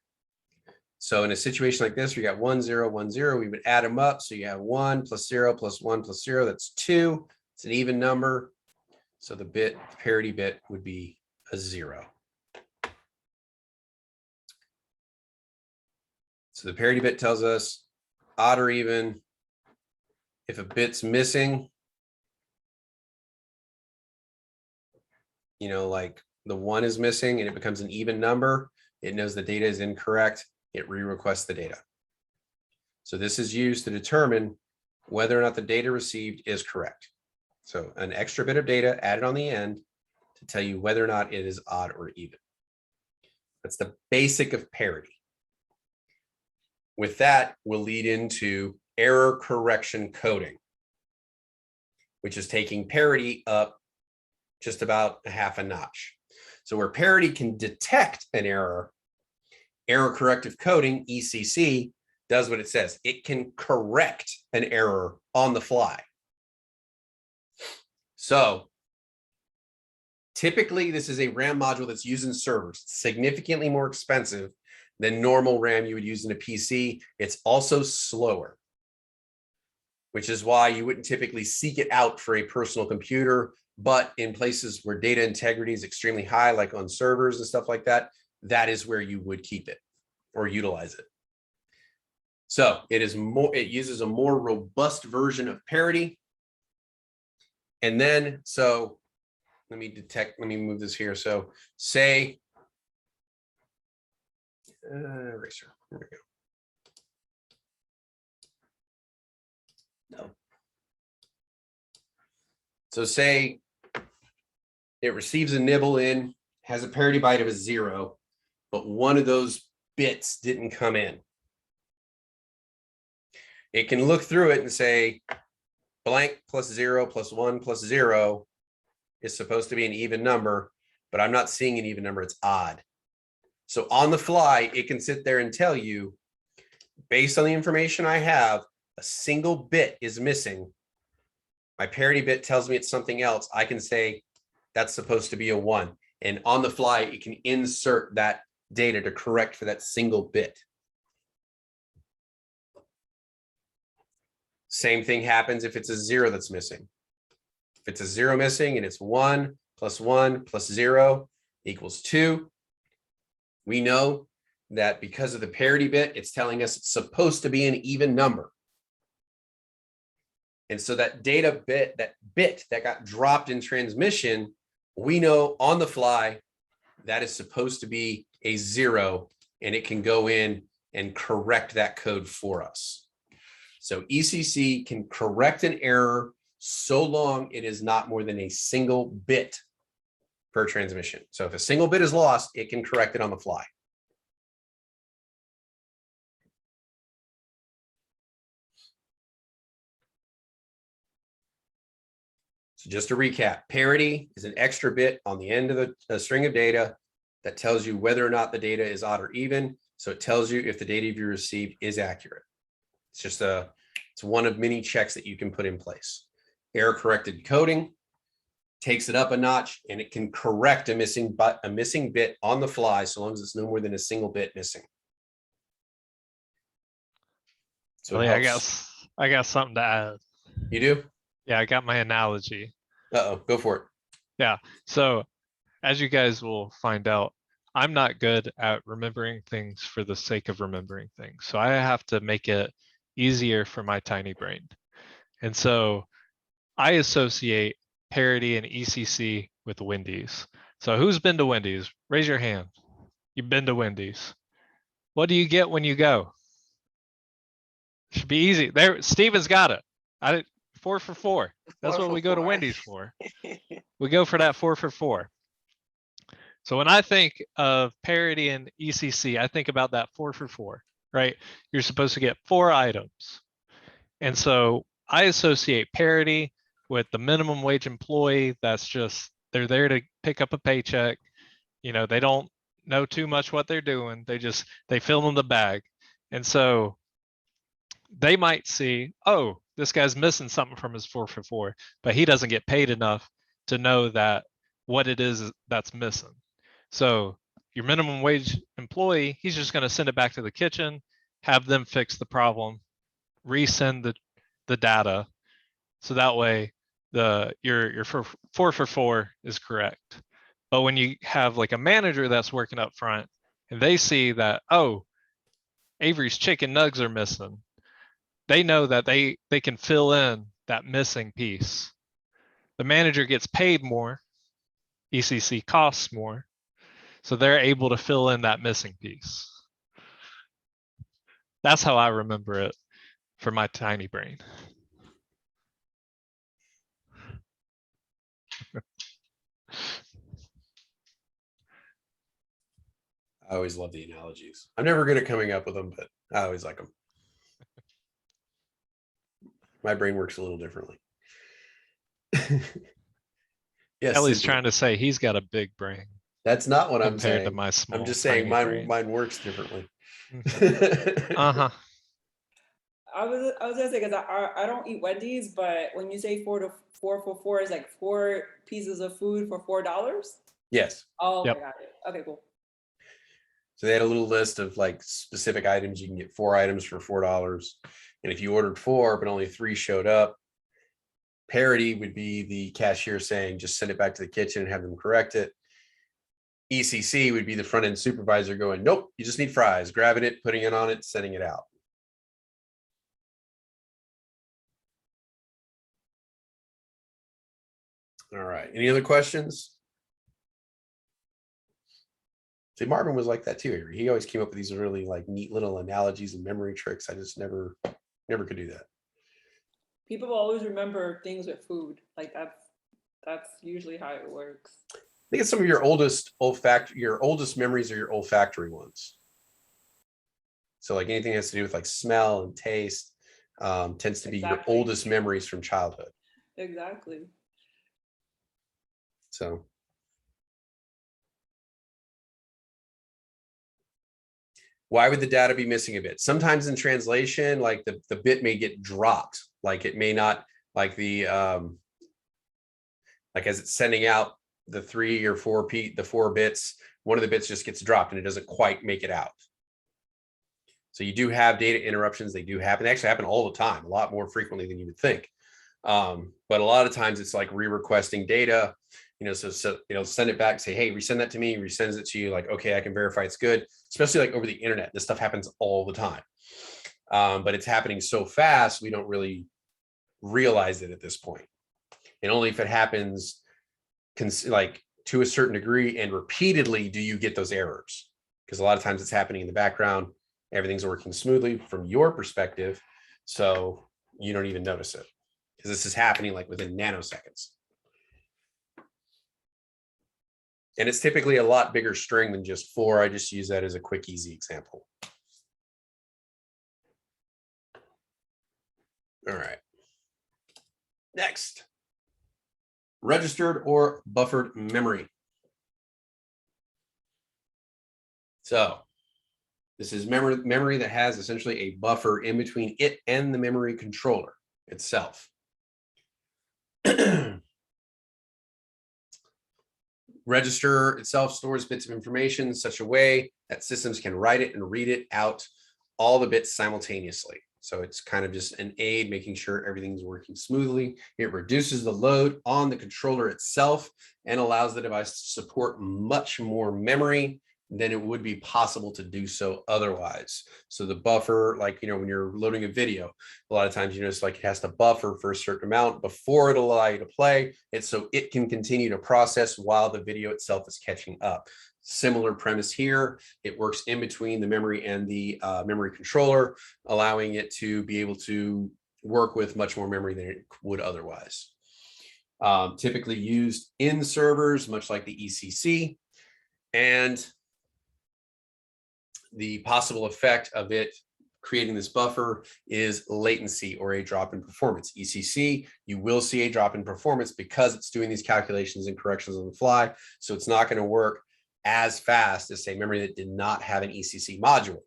So in a situation like this, we got 1, 0, 1, 0, we would add them up. So you have 1 plus 0 plus 1 plus 0, that's 2. It's an even number. So the parity bit would be a 0. So the parity bit tells us odd or even. If a bit's missing, like the 1 is missing and it becomes an even number, it knows the data is incorrect. It re-requests the data. So this is used to determine whether or not the data received is correct. So an extra bit of data added on the end to tell you whether or not it is odd or even. That's the basic of parity. With that, we'll lead into error correction coding, which is taking parity up just about a half a notch. So where parity can detect an error, error corrective coding, ECC, does what it says. It can correct an error on the fly. So typically, this is a RAM module that's used in servers. It's significantly more expensive than normal RAM you would use in a PC. It's also slower, which is why you wouldn't typically seek it out for a personal computer. But in places where data integrity is extremely high, like on servers and stuff like that, that is where you would keep it or utilize it. So it uses a more robust version of parity. And then, so let me move this here. So say, eraser, here we go. No. So say it receives a nibble in, has a parity byte of a 0, but one of those bits didn't come in. It can look through it and say blank plus 0 plus 1 plus 0 is supposed to be an even number, but I'm not seeing an even number, it's odd. So on the fly, it can sit there and tell you, based on the information I have, a single bit is missing. My parity bit tells me it's something else. I can say that's supposed to be a 1. And on the fly, it can insert that data to correct for that single bit. Same thing happens if it's a 0 that's missing. If it's a 0 missing and it's 1 plus 0 equals 2, we know that because of the parity bit, it's telling us it's supposed to be an even number. And so that data bit, that bit that got dropped in transmission, we know on the fly that is supposed to be a 0, and it can go in and correct that code for us. So ECC can correct an error so long it is not more than a single bit per transmission. So if a single bit is lost, it can correct it on the fly. So just to recap, parity is an extra bit on the end of a string of data that tells you whether or not the data is odd or even. So it tells you if the data you received is accurate. It's one of many checks that you can put in place. Error corrected coding takes it up a notch, and it can correct a missing bit on the fly, so long as it's no more than a single bit missing. So Really, it I helps. guess I got something to add. You do? Yeah, I got my analogy. Uh-oh, go for it. Yeah. So as you guys will find out, I'm not good at remembering things for the sake of remembering things. So I have to make it easier for my tiny brain. And so I associate Parity and ECC with Wendys. So who's been to Wendys? Raise your hand. You've been to Wendys. What do you get when you go? Should be easy. There, Steven's got it. 4 for 4. That's what we go to Wendys for. We go for that 4 for 4. So when I think of Parity and ECC, I think about that 4 for 4, right? You're supposed to get 4 items. And so I associate Parity with the minimum wage employee. That's just, they're there to pick up a paycheck. You know, they don't know too much what they're doing. They fill in the bag. And so they might see, oh, this guy's missing something from his 4 for 4, but he doesn't get paid enough to know that what it is that's missing. So your minimum wage employee, he's just going to send it back to the kitchen, have them fix the problem, resend the data. So that way your 4 for 4 is correct. But when you have like a manager that's working up front and they see that, oh, Avery's chicken nugs are missing, they know that they can fill in that missing piece. The manager gets paid more, ECC costs more, so they're able to fill in that missing piece. That's how I remember it for my tiny brain. I always love the analogies. I'm never good at coming up with them, but I always like them. My brain works a little differently. Yes, Ellie's Cynthia. trying to say he's got a big brain That's not what I'm compared saying. to my small. I'm just saying tiny mine works differently. Uh-huh. I was gonna say, because I don't eat Wendy's, but when you say 4 for 4 is like 4 pieces of food for $4. Yes. Oh, Yep. I got it. Okay, cool. So they had a little list of like specific items. You can get 4 items for $4. And if you ordered 4, but only 3 showed up, Parity would be the cashier saying, just send it back to the kitchen and have them correct it. ECC would be the front end supervisor going, nope, you just need fries, grabbing it, putting it on it, sending it out. All right. Any other questions? See, Marvin was like that too. He always came up with these really like neat little analogies and memory tricks. I just never could do that. People will always remember things with food. Like that's usually how it works. I think it's some of your oldest memories are your olfactory ones. So like anything that has to do with like smell and taste tends to be your oldest memories from childhood. Exactly. So why would the data be missing a bit? Sometimes in translation, like the bit may get dropped. Like it may not, like the like as it's sending out the 3 or 4 bits, one of the bits just gets dropped and it doesn't quite make it out. So you do have data interruptions. They do happen. They actually happen all the time, a lot more frequently than you would think. But a lot of times it's like re-requesting data, so send it back, say, hey, resend that to me, resends it to you, like, okay, I can verify it's good, especially like over the internet. This stuff happens all the time. But it's happening so fast, we don't really realize it at this point. And only if it happens like to a certain degree and repeatedly do you get those errors. Because a lot of times it's happening in the background, everything's working smoothly from your perspective, so you don't even notice it. Because this is happening like within nanoseconds. And it's typically a lot bigger string than just 4. I just use that as a quick, easy example. All right. Next, registered or buffered memory. So This is memory that has essentially a buffer in between it and the memory controller itself. Register itself stores bits of information in such a way that systems can write it and read it out, all the bits simultaneously. So it's kind of just an aid, making sure everything's working smoothly. It reduces the load on the controller itself and allows the device to support much more memory than it would be possible to do so otherwise. So the buffer, like, you know, when you're loading a video, a lot of times, you know, it's like it has to buffer for a certain amount before it'll allow you to play it, so it can continue to process while the video itself is catching up. Similar premise here. It works in between the memory and the memory controller, allowing it to be able to work with much more memory than it would otherwise. Typically used in servers, much like the ECC, and the possible effect of it creating this buffer is latency, or a drop in performance. ECC, you will see a drop in performance because it's doing these calculations and corrections on the fly. So it's not going to work as fast as, say, memory that did not have an ECC module.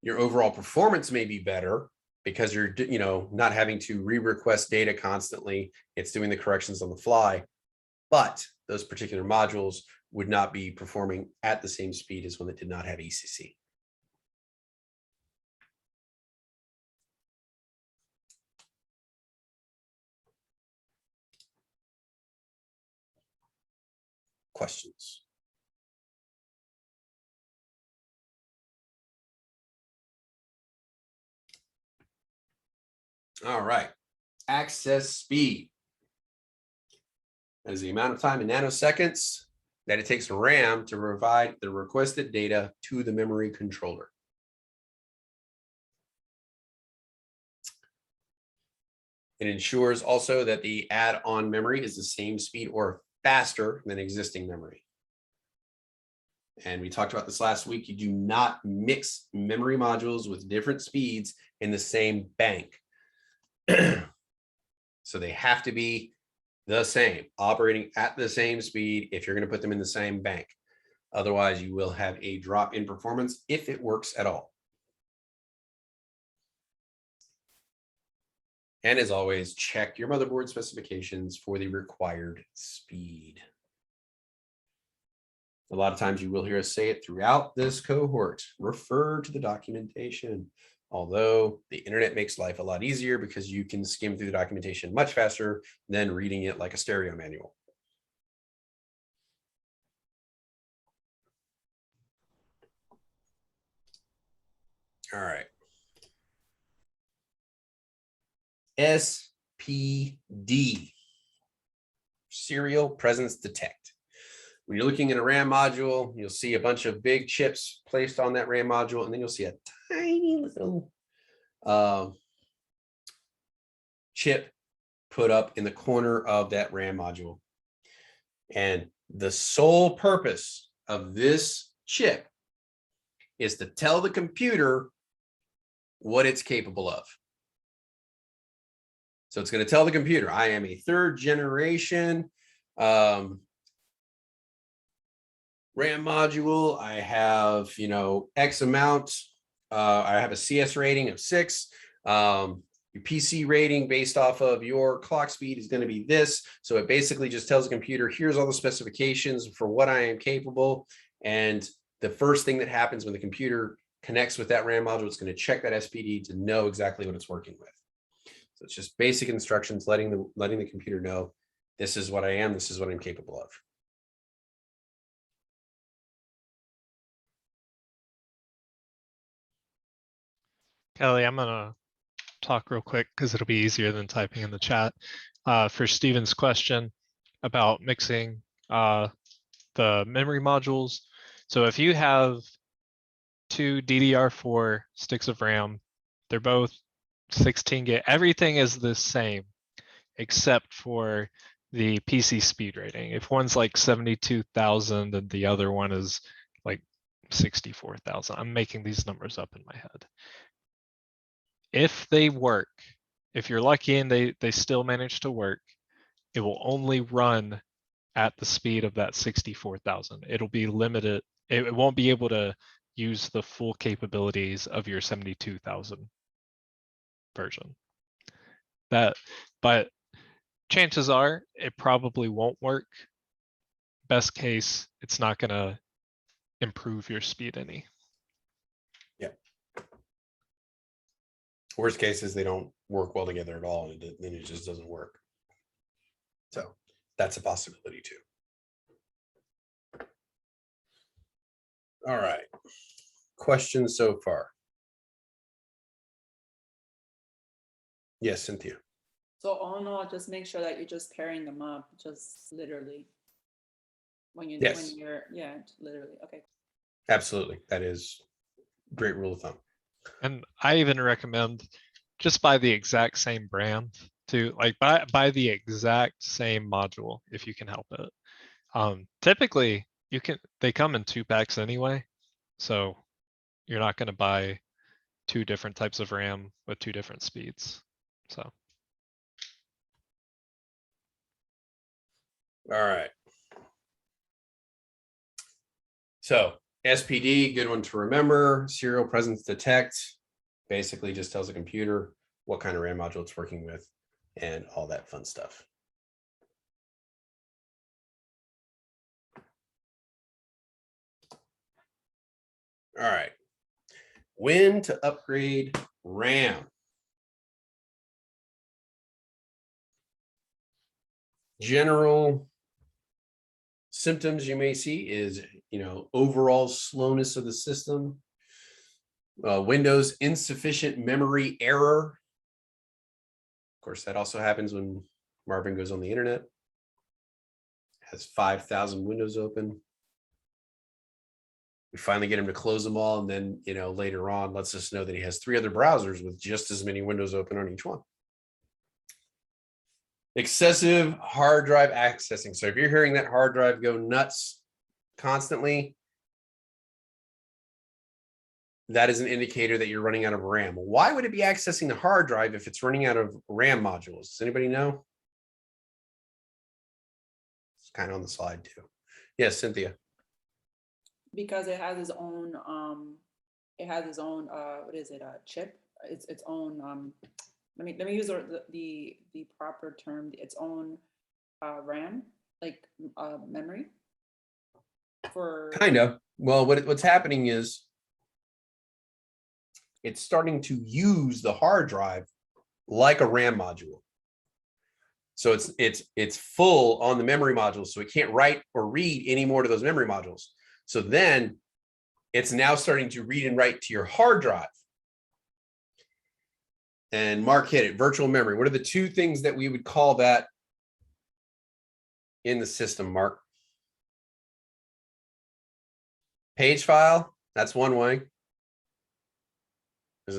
Your overall performance may be better because you're, you know, not having to re-request data constantly. It's doing the corrections on the fly, but those particular modules would not be performing at the same speed as one that did not have ECC. Questions? All right, access speed. That is the amount of time in nanoseconds that it takes RAM to provide the requested data to the memory controller. It ensures also that the add-on memory is the same speed or faster than existing memory. And we talked about this last week. You do not mix memory modules with different speeds in the same bank. So they have to be the same, operating at the same speed if you're going to put them in the same bank. Otherwise, you will have a drop in performance if it works at all. And as always, check your motherboard specifications for the required speed. A lot of times you will hear us say it throughout this cohort, refer to the documentation. Although the internet makes life a lot easier because you can skim through the documentation much faster than reading it like a stereo manual. All right. SPD, serial presence detect. When you're looking at a RAM module, you'll see a bunch of big chips placed on that RAM module, and then you'll see a tiny little chip put up in the corner of that RAM module. And the sole purpose of this chip is to tell the computer what it's capable of. So it's going to tell the computer, I am a 3rd generation RAM module. I have, you know, X amount. I have a CS rating of 6. Your PC rating based off of your clock speed is going to be this. So it basically just tells the computer, here's all the specifications for what I am capable. And the first thing that happens when the computer connects with that RAM module, it's going to check that SPD to know exactly what it's working with. So it's just basic instructions, letting the computer know, this is what I am, this is what I'm capable of. Kelly, I'm gonna talk real quick because it'll be easier than typing in the chat. For Steven's question about mixing the memory modules. So if you have 2 DDR4 sticks of RAM, they're both 16 gig, everything is the same except for the PC speed rating. If one's like 72,000 and the other one is like 64,000, I'm making these numbers up in my head. If they work, if you're lucky and they still manage to work, it will only run at the speed of that 64,000. It'll be limited. It won't be able to use the full capabilities of your 72,000 version. But chances are it probably won't work. Best case, it's not gonna improve your speed any. Worst case is they don't work well together at all, and then it just doesn't work. So that's a possibility too. All right. Questions so far? Yes, Cynthia. So all in all, just make sure that you're just pairing them up, just literally. When you, Yes. when you're, yeah, literally, okay. Absolutely. That is a great rule of thumb. And I even recommend just buy the exact same brand to like buy the exact same module if you can help it. Typically they come in 2 packs anyway. So you're not gonna buy 2 different types of RAM with 2 different speeds. So. All right. So SPD, good one to remember. Serial presence detect basically just tells the computer what kind of RAM module it's working with and all that fun stuff. All right. When to upgrade RAM. General symptoms you may see is, overall slowness of the system, Windows insufficient memory error. Of course, that also happens when Marvin goes on the internet, has 5,000 windows open. We finally get him to close them all, and then, later on lets us know that he has 3 other browsers with just as many windows open on each one. Excessive hard drive accessing. So if you're hearing that hard drive go nuts constantly, that is an indicator that you're running out of RAM. Why would it be accessing the hard drive if it's running out of RAM modules? Does anybody know? It's kind of on the slide too. Yes, Cynthia. Because it has its own, what is it, chip? Its own, let me use the proper term, its own RAM, like memory for. Kind of. Well, what's happening is it's starting to use the hard drive like a RAM module. So it's full on the memory modules, so it can't write or read any more to those memory modules. So then it's now starting to read and write to your hard drive. And Mark hit it, virtual memory. What are the 2 things that we would call that in the system, Mark? Page file, that's one way. There's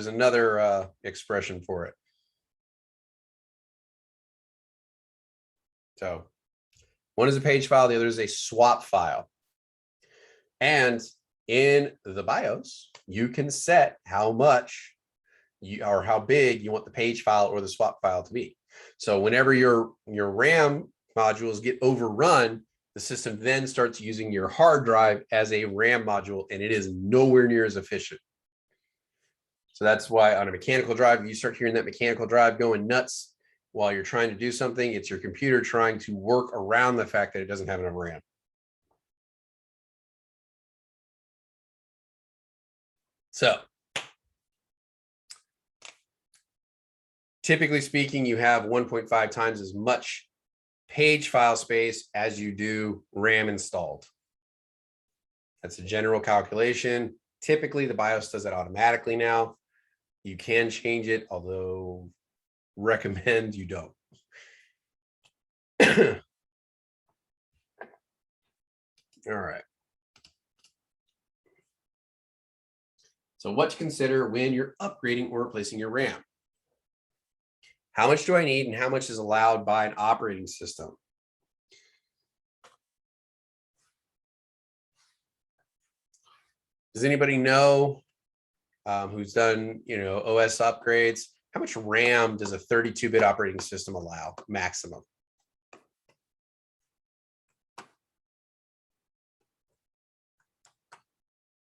another expression for it. So one is a page file, the other is a swap file. And in the BIOS, you can set how much or how big you want the page file or the swap file to be. So whenever your RAM modules get overrun, the system then starts using your hard drive as a RAM module, and it is nowhere near as efficient. So that's why on a mechanical drive, you start hearing that mechanical drive going nuts while you're trying to do something. It's your computer trying to work around the fact that it doesn't have enough RAM. So typically speaking, you have 1.5 times as much page file space as you do RAM installed. That's a general calculation. Typically, the BIOS does that automatically now. You can change it, although recommend you don't. All right. So what to consider when you're upgrading or replacing your RAM. How much do I need and how much is allowed by an operating system? Does anybody know who's done, OS upgrades? How much RAM does a 32-bit operating system allow maximum?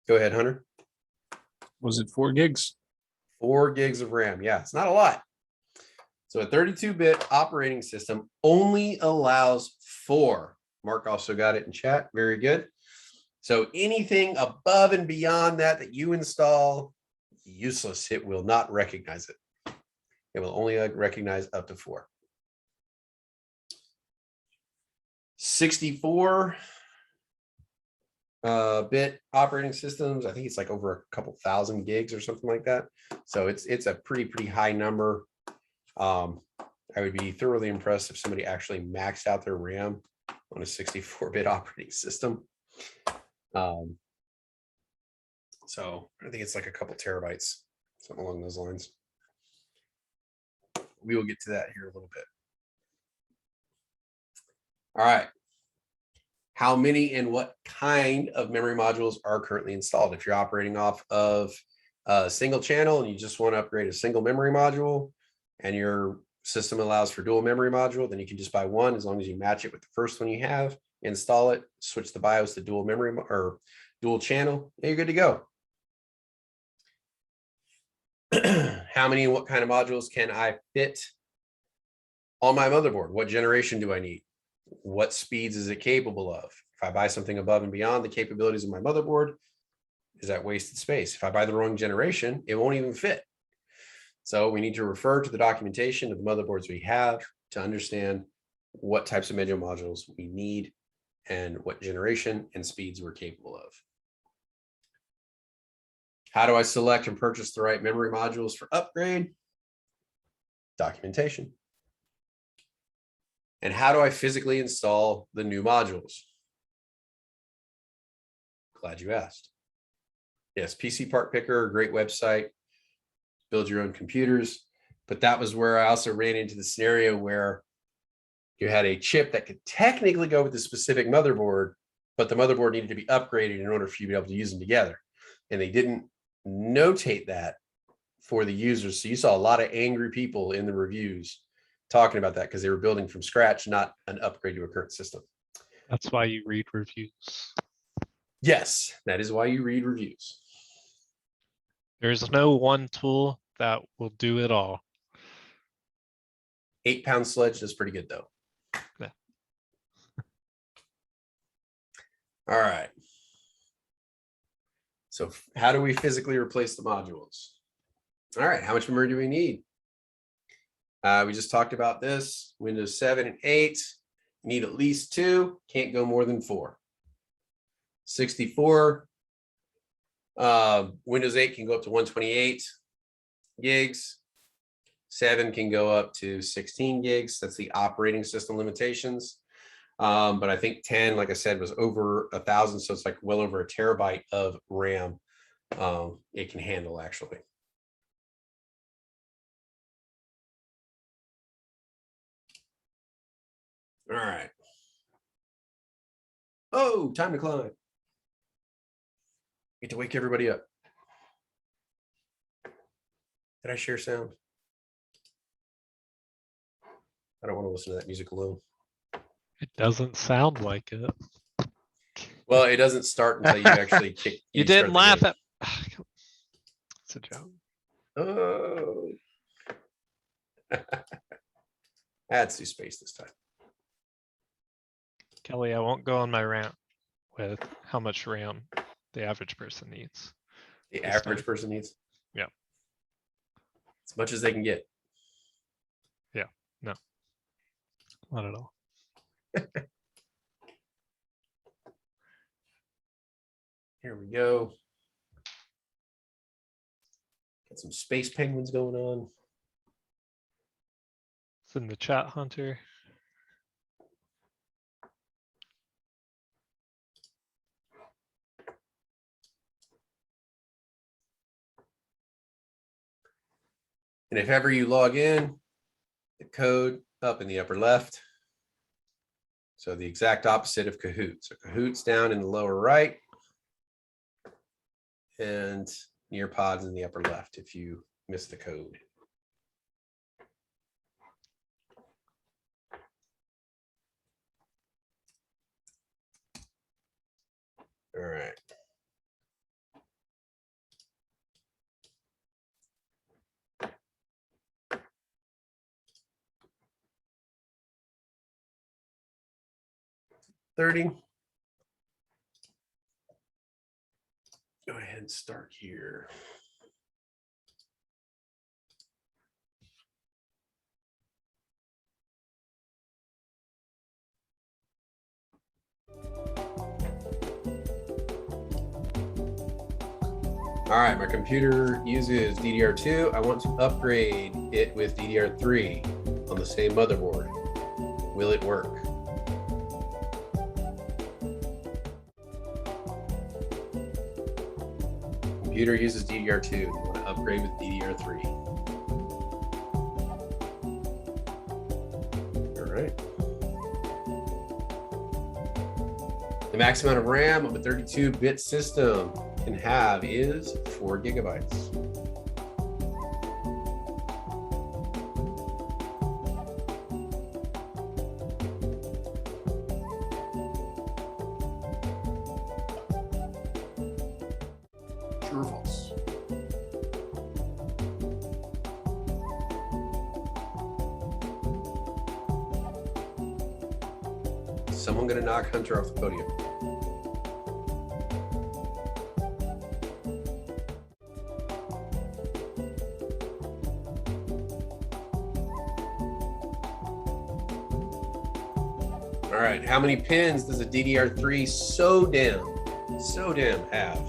Go ahead, Hunter. Was it 4 gigs? 4 gigs of RAM. Yeah, it's not a lot. So a 32-bit operating system only allows 4. Mark also got it in chat. Very good. So anything above and beyond that that you install, useless. It will not recognize it. It will only recognize up to 4. 64 bit operating systems. I think it's like over a couple thousand gigs or something like that. So it's a pretty high number. I would be thoroughly impressed if somebody actually maxed out their RAM on a 64-bit operating system. So I think it's like a couple terabytes, something along those lines. We will get to that here a little bit. All right. How many and what kind of memory modules are currently installed? If you're operating off of a single channel and you just want to upgrade a single memory module and your system allows for dual memory module, then you can just buy one as long as you match it with the first one you have, install it, switch the BIOS to dual memory or dual channel, and you're good to go. How many and what kind of modules can I fit on my motherboard? What generation do I need? What speeds is it capable of? If I buy something above and beyond the capabilities of my motherboard, is that wasted space? If I buy the wrong generation, it won't even fit. So we need to refer to the documentation of the motherboards we have to understand what types of media modules we need and what generation and speeds we're capable of. How do I select and purchase the right memory modules for upgrade? Documentation. And how do I physically install the new modules? Glad you asked. Yes, PC Part Picker, great website. Build your own computers. But that was where I also ran into the scenario where you had a chip that could technically go with the specific motherboard, but the motherboard needed to be upgraded in order for you to be able to use them together. And they didn't notate that for the users. So you saw a lot of angry people in the reviews talking about that because they were building from scratch, not an upgrade to a current system. That's why you read reviews. Yes, that is why you read reviews. There's no one tool that will do it all. 8-pound sledge does pretty good though. Yeah. All right. So how do we physically replace the modules? All right, how much memory do we need? We just talked about this. Windows 7 and 8 need at least 2, can't go more than 4. 64, Windows 8 can go up to 128 gigs. 7 can go up to 16 gigs. That's the operating system limitations. But I think 10, like I said, was over 1,000. So it's like well over a terabyte of RAM it can handle actually. All right. Oh, time to climb. Get to wake everybody up. Did I share sound? I don't want to listen to that music alone. It doesn't sound like it. Well, it doesn't start until you actually kick. You didn't laugh at. It's a joke. Oh. Add to space this time. Kelly, I won't go on my rant with how much RAM the average person needs. The This average time. person needs. Yeah. As much as they can get. Yeah, no. Not at all. Here we go. Got some space penguins going on. It's in the chat, Hunter. And if ever you log in, the code up in the upper left. So the exact opposite of Kahoot. So Kahoot's down in the lower right. And Nearpod's in the upper left if you miss the code. All right. 30. Go ahead and start here. All right, my computer uses DDR2. I want to upgrade it with DDR3 on the same motherboard. Will it work? Computer uses DDR2. You want to upgrade with DDR3. All right. The max amount of RAM of a 32-bit system can have is 4 gigabytes. True or false? Someone gonna knock Hunter off the podium. All right, how many pins does a DDR3 SODIMM have?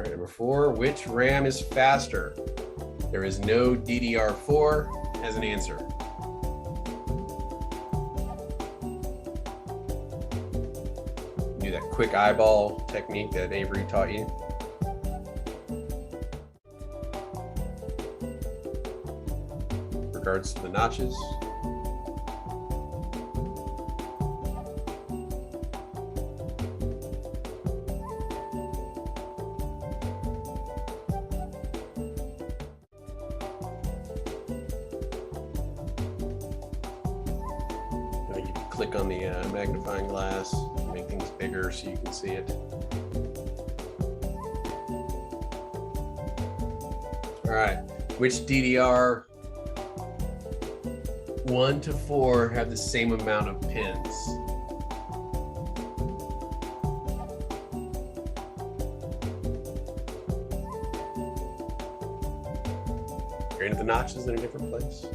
Number 4, which RAM is faster? There is no DDR4 as an answer. Do that quick eyeball technique that Avery taught you. Regards to the notches. Click on the magnifying glass, make things bigger so you can see it. All right, which DDR 1 to 4 have the same amount of pins? Granted, the notches in a different place.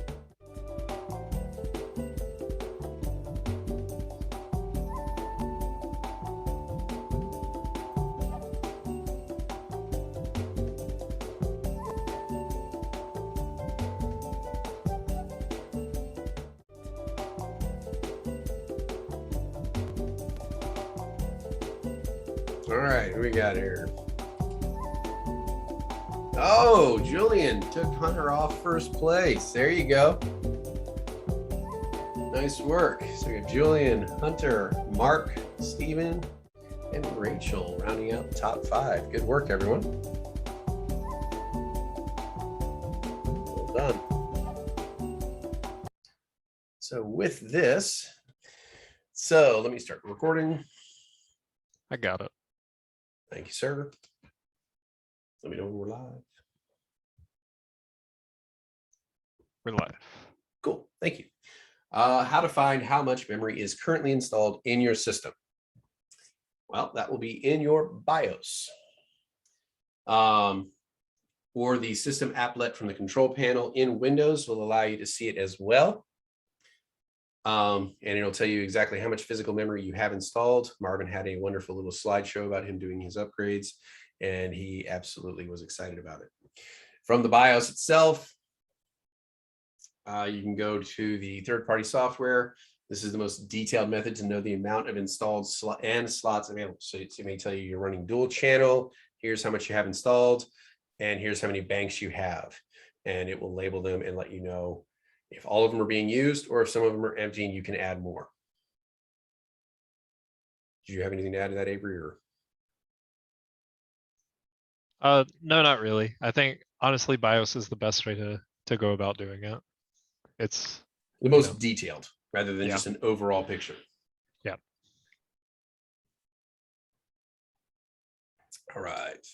All right, who we got here? Oh, Julian took Hunter off first place. There you go. Nice work. So we have Julian, Hunter, Mark, Steven, and Rachel rounding out the top 5. Good work, everyone. Well done. So with this, let me start recording. I got it. Thank you, sir. Let me know when we're live. We're live. Cool, thank you. How to find how much memory is currently installed in your system. Well, that will be in your BIOS. Or the system applet from the control panel in Windows will allow you to see it as well. And it'll tell you exactly how much physical memory you have installed. Marvin had a wonderful little slideshow about him doing his upgrades, and he absolutely was excited about it. From the BIOS itself, you can go to the third-party software. This is the most detailed method to know the amount of installed slots available. So it may tell you you're running dual channel. Here's how much you have installed, and here's how many banks you have. And it will label them and let you know If all of them are being used, or if some of them are empty and you can add more. Do you have anything to add to that, Avery? Or No, not really. I think honestly, BIOS is the best way to go about doing it. It's the most detailed rather than Yeah. just an overall picture. Yeah. All right.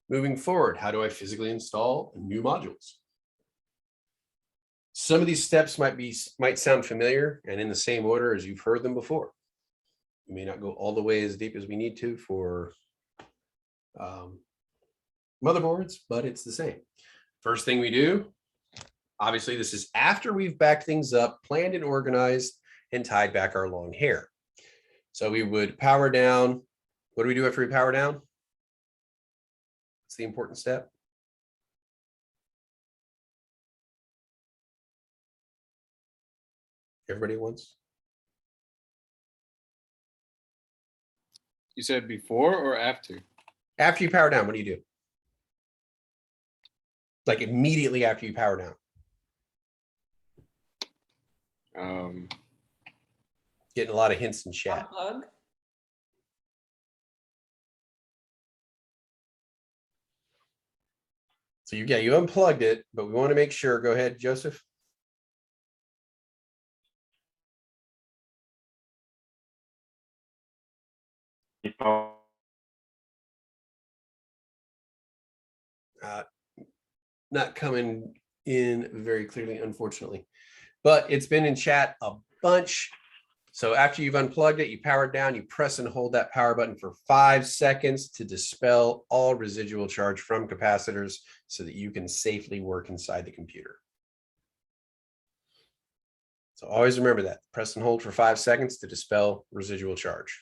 Moving forward, how do I physically install new modules? Some of these steps might sound familiar and in the same order as you've heard them before. We may not go all the way as deep as we need to for motherboards, but it's the same. First thing we do, obviously this is after we've backed things up, planned and organized, and tied back our long hair. So we would power down. What do we do after we power down? What's the important step? Everybody wants? You said before or after? After you power down, what do you do? Like immediately after you power down. Getting a lot of hints in chat. Unplug. So you unplugged it, but we want to make sure. Go ahead, Joseph. Not coming in very clearly, unfortunately, but it's been in chat a bunch. So after you've unplugged it, you power it down, you press and hold that power button for 5 seconds to dispel all residual charge from capacitors so that you can safely work inside the computer. So always remember that. Press and hold for 5 seconds to dispel residual charge.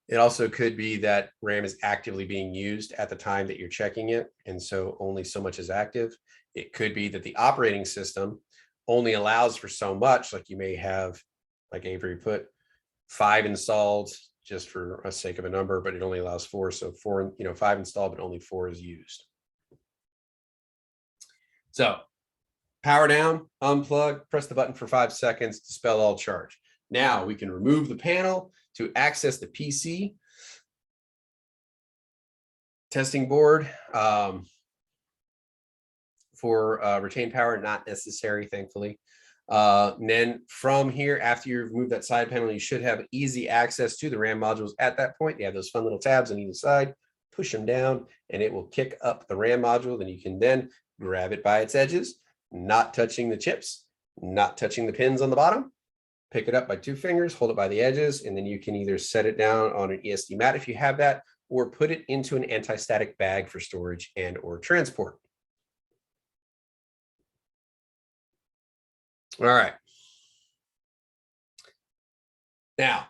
It also could be that RAM is actively being used at the time that you're checking it, and so only so much is active. It could be that the operating system only allows for so much, like you may have, like Avery put, 5 installed just for the sake of a number, but it only allows 4. So 4, 5 installed, but only 4 is used. So power down, unplug, press the button for 5 seconds, dispel all charge. Now we can remove the panel to access the PC testing board for retained power, not necessary, thankfully. And then from here, after you remove that side panel, you should have easy access to the RAM modules at that point. You have those fun little tabs on either side, push them down, and it will kick up the RAM module. Then you can then grab it by its edges, not touching the chips, not touching the pins on the bottom. Pick it up by 2 fingers, hold it by the edges, and then you can either set it down on an ESD mat if you have that, or put it into an anti-static bag for storage and or transport. All right. Now,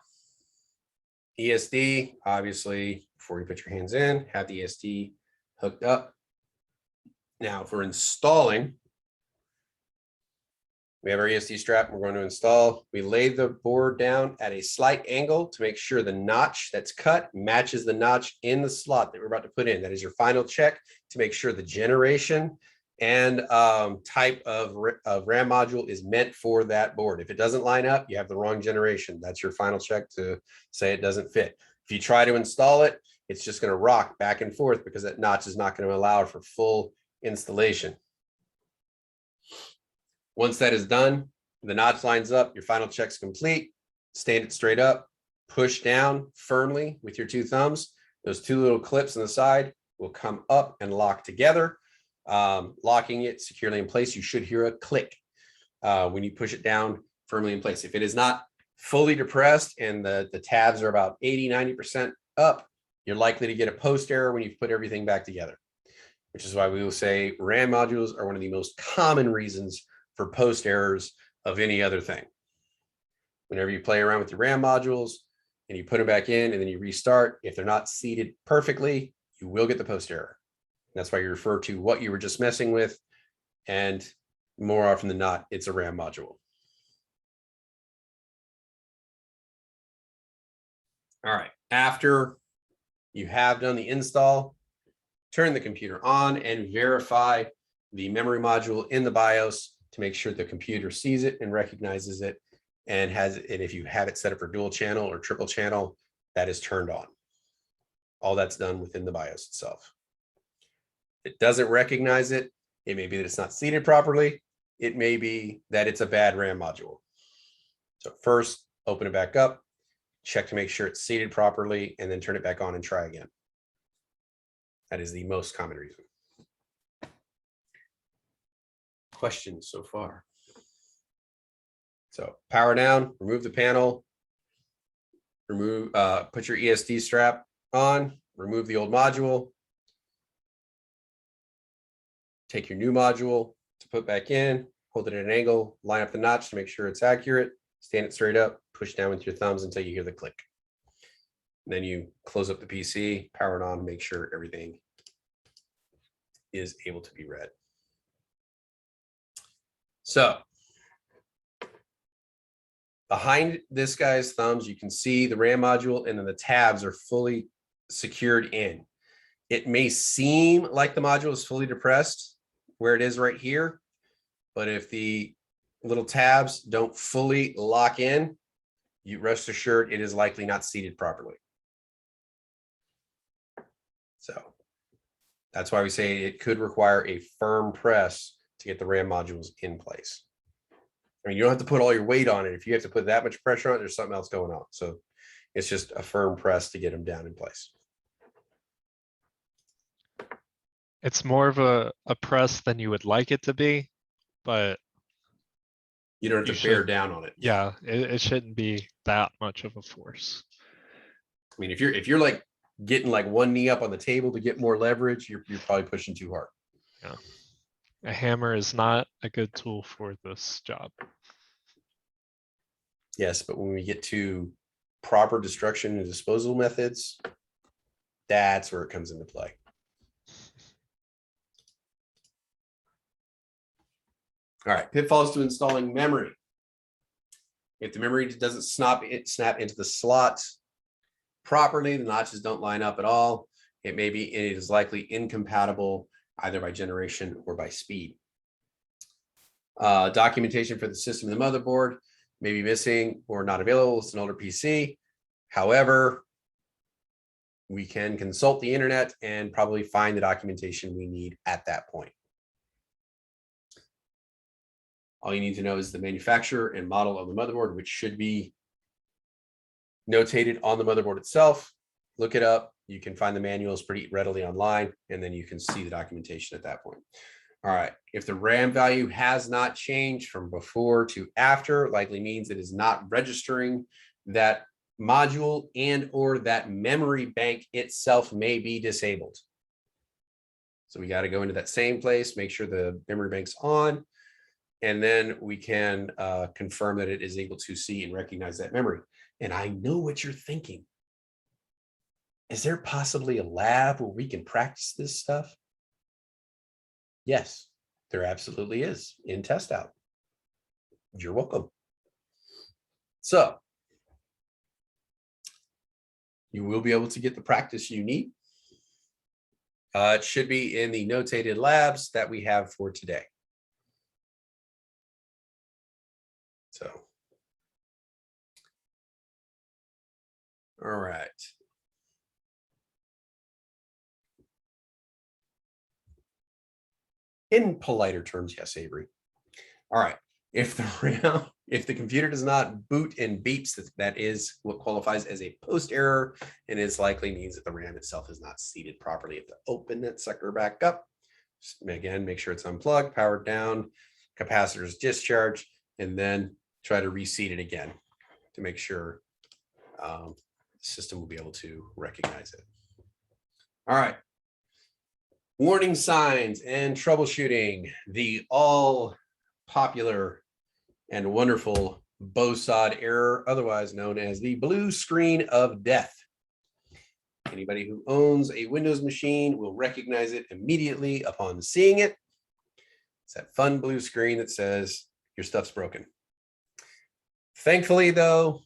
ESD, obviously, before you put your hands in, have the ESD hooked up. Now, for installing, we have our ESD strap we're going to install. We lay the board down at a slight angle to make sure the notch that's cut matches the notch in the slot that we're about to put in. That is your final check to make sure the generation and type of RAM module is meant for that board. If it doesn't line up, you have the wrong generation. That's your final check to say it doesn't fit. If you try to install it, it's just going to rock back and forth because that notch is not going to allow for full installation. Once that is done, the notch lines up, your final check's complete. Stand it straight up, push down firmly with your 2 thumbs. Those 2 little clips on the side will come up and lock together. Locking it securely in place, you should hear a click when you push it down firmly in place. If it is not fully depressed and the tabs are about 80–90% up, you're likely to get a post error when you've put everything back together, which is why we will say RAM modules are one of the most common reasons for post errors of any other thing. Whenever you play around with your RAM modules and you put them back in and then you restart, if they're not seated perfectly, you will get the post error. That's why you refer to what you were just messing with, and more often than not, it's a RAM module. All right, after you have done the install, turn the computer on and verify the memory module in the BIOS to make sure the computer sees it and recognizes it and has it. And if you have it set up for dual channel or triple channel, that is turned on. All that's done within the BIOS itself. If it doesn't recognize it, it may be that it's not seated properly. It may be that it's a bad RAM module. So first, open it back up, check to make sure it's seated properly, and then turn it back on and try again. That is the most common reason. Questions so far? So power down, remove the panel, remove, put your ESD strap on, remove the old module, take your new module to put back in, hold it at an angle, line up the notch to make sure it's accurate, stand it straight up, push down with your thumbs until you hear the click. And then you close up the PC, power it on, make sure everything is able to be read. So behind this guy's thumbs, you can see the RAM module, and then the tabs are fully secured in. It may seem like the module is fully depressed where it is right here, but if the little tabs don't fully lock in, you rest assured it is likely not seated properly. So that's why we say it could require a firm press to get the RAM modules in place. I mean, you don't have to put all your weight on it. If you have to put that much pressure on it, there's something else going on. So it's just a firm press to get them down in place. It's more of a press than you would like it to be, but You don't have You to bear should- down on it. yeah, it shouldn't be that much of a force. I mean, if you're like getting like one knee up on the table to get more leverage, you're probably pushing too hard. A hammer is not a good tool for this job. Yes, but when we get to proper destruction and disposal methods, that's where it comes into play. All right, pitfalls to installing memory. If the memory doesn't snap into the slots properly, the notches don't line up at all, it is likely incompatible either by generation or by speed. Documentation for the system and the motherboard may be missing or not available. It's an older PC. However, we can consult the internet and probably find the documentation we need at that point. All you need to know is the manufacturer and model of the motherboard, which should be notated on the motherboard itself. Look it up. You can find the manuals pretty readily online, and then you can see the documentation at that point. All right, if the RAM value has not changed from before to after, likely means it is not registering that module, and or that memory bank itself may be disabled. So we got to go into that same place, make sure the memory bank's on, and then we can confirm that it is able to see and recognize that memory. And I know what you're thinking. Is there possibly a lab where we can practice this stuff? Yes, there absolutely is in Test Out. You're welcome. So you will be able to get the practice you need. It should be in the notated labs that we have for today. So, all right. In politer terms, yes, Avery. All right. If the computer does not boot and beeps, that is what qualifies as a post error, and is likely means that the RAM itself is not seated properly. You have to open that sucker back up. Just, again, make sure it's unplugged, powered down, capacitors discharged, and then try to reseat it again to make sure the system will be able to recognize it. All right. Warning signs and troubleshooting. The all popular and wonderful BOSOD error, otherwise known as the blue screen of death. Anybody who owns a Windows machine will recognize it immediately upon seeing it. It's that fun blue screen that says your stuff's broken. Thankfully, though,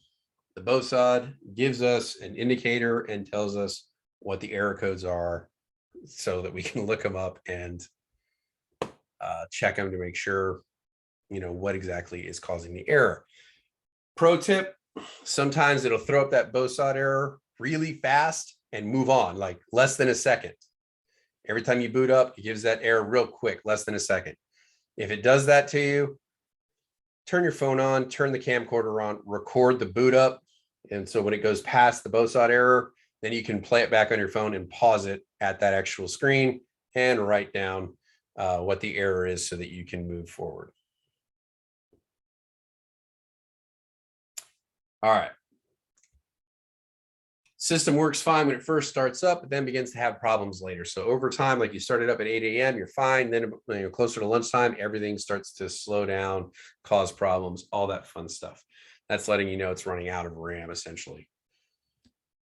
the BOSOD gives us an indicator and tells us what the error codes are so that we can look them up and check them to make sure, what exactly is causing the error. Pro tip, sometimes it'll throw up that BOSOT error really fast and move on, like less than a second. Every time you boot up, it gives that error real quick, less than a second. If it does that to you, turn your phone on, turn the camcorder on, record the boot up. And so when it goes past the BOSOT error, then you can play it back on your phone and pause it at that actual screen and write down what the error is so that you can move forward. All right. System works fine when it first starts up, but then begins to have problems later. So over time, like you started up at 8 a.m., you're fine. Then closer to lunchtime, everything starts to slow down, cause problems, all that fun stuff. That's letting you know it's running out of RAM, essentially.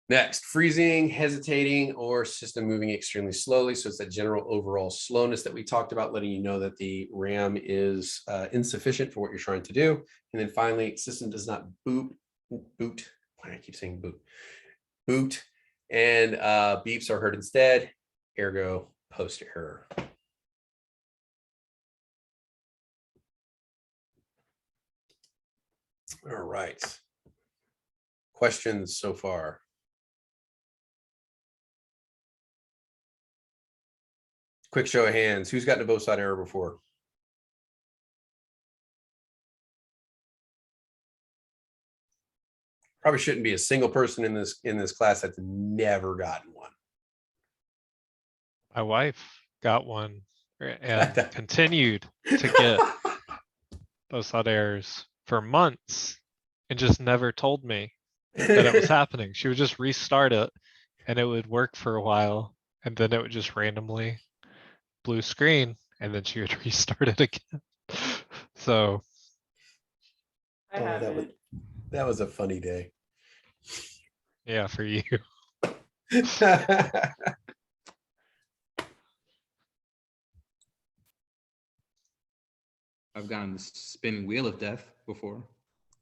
Next, freezing, hesitating, or system moving extremely slowly. So it's that general overall slowness that we talked about, letting you know that the RAM is insufficient for what you're trying to do. And then finally, system does not boot. Why do I keep saying boot, and beeps are heard instead, ergo post error. All right. Questions so far? Quick show of hands. Who's gotten a BOSOT error before? Probably shouldn't be a single person in this class that's never gotten one. My wife got one and continued to get BOSOT errors for months and just never told me that it was happening. She would just restart it and it would work for a while, and then it would just randomly blue screen, and then she would restart it again. So I haven't. That was a funny day. yeah, for you. I've gotten the spinning wheel of death before.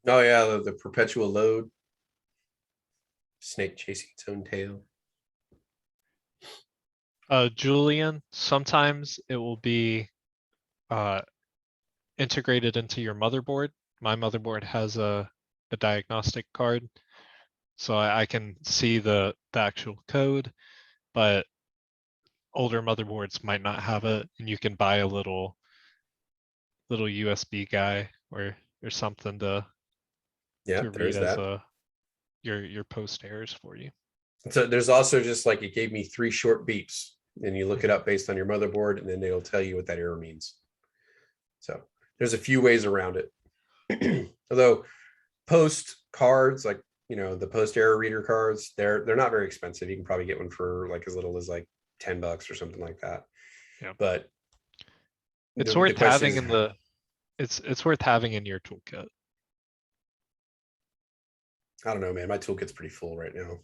Oh yeah, the perpetual load. Snake chasing its own tail. Julian, sometimes it will be integrated into your motherboard. My motherboard has a diagnostic card, so I can see the actual code, but older motherboards might not have it, and you can buy a little USB guy or something to Yeah, read as your post errors for you. So there's also just like, it gave me 3 short beeps, and you look it up based on your motherboard, and then it'll tell you what that error means. So there's a few ways around it. Although post cards, like, the post error reader cards, they're not very expensive. You can probably get one for like as little as like $10 or something like that. Yeah. But it's the worth question having is, it's worth having in your toolkit. I don't know, man. My toolkit's pretty full right now.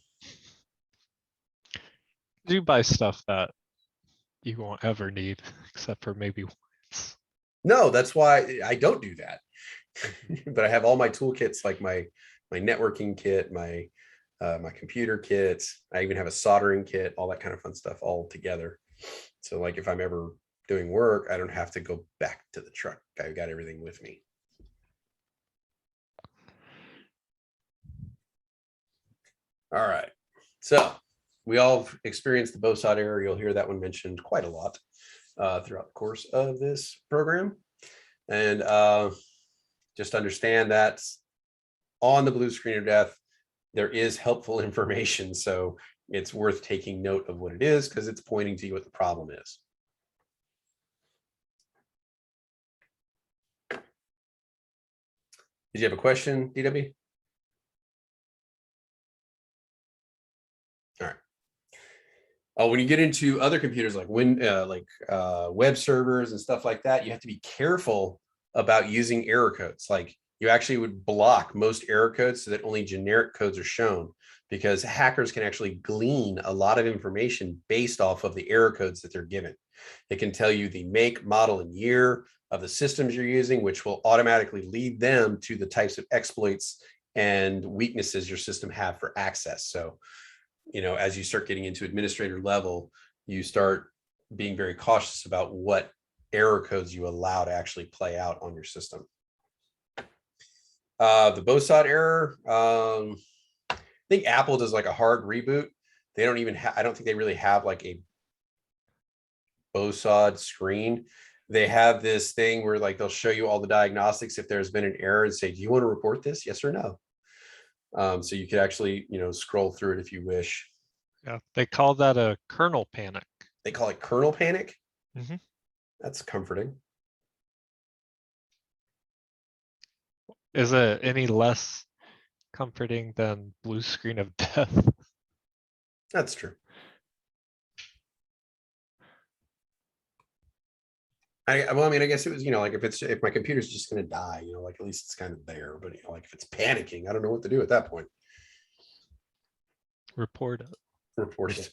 Do buy stuff that you won't ever need, except for maybe once. No, that's why I don't do that. But I have all my toolkits, like my networking kit, my computer kit. I even have a soldering kit, all that kind of fun stuff all together. So like if I'm ever doing work, I don't have to go back to the truck. I've got everything with me. All right. So we all experienced the BOSOT error. You'll hear that one mentioned quite a lot throughout the course of this program. And just understand that on the blue screen of death, there is helpful information. So it's worth taking note of what it is, because it's pointing to you what the problem is. Did you have a question, DW? All right. Oh, when you get into other computers like web servers and stuff like that, you have to be careful about using error codes. Like you actually would block most error codes so that only generic codes are shown, because hackers can actually glean a lot of information based off of the error codes that they're given. It can tell you the make, model, and year of the systems you're using, which will automatically lead them to the types of exploits and weaknesses your system have for access. So you know, as you start getting into administrator level, you start being very cautious about what error codes you allow to actually play out on your system. The BOSOD error, I think Apple does like a hard reboot. They don't even have, I don't think they really have like a BOSOD screen. They have this thing where like they'll show you all the diagnostics if there's been an error and say, do you want to report this? Yes or no? So you could actually, you know, scroll through it if you wish. Yeah, they call that a kernel panic. They call it kernel panic. Mhm. That's comforting. Is it any less comforting than blue screen of death? That's true. Well, I mean, I guess it was, you know, like if my computer's just going to die, you know, like at least it's kind of there. But you know, like if it's panicking, I don't know what to do at that point. Report it. Report it.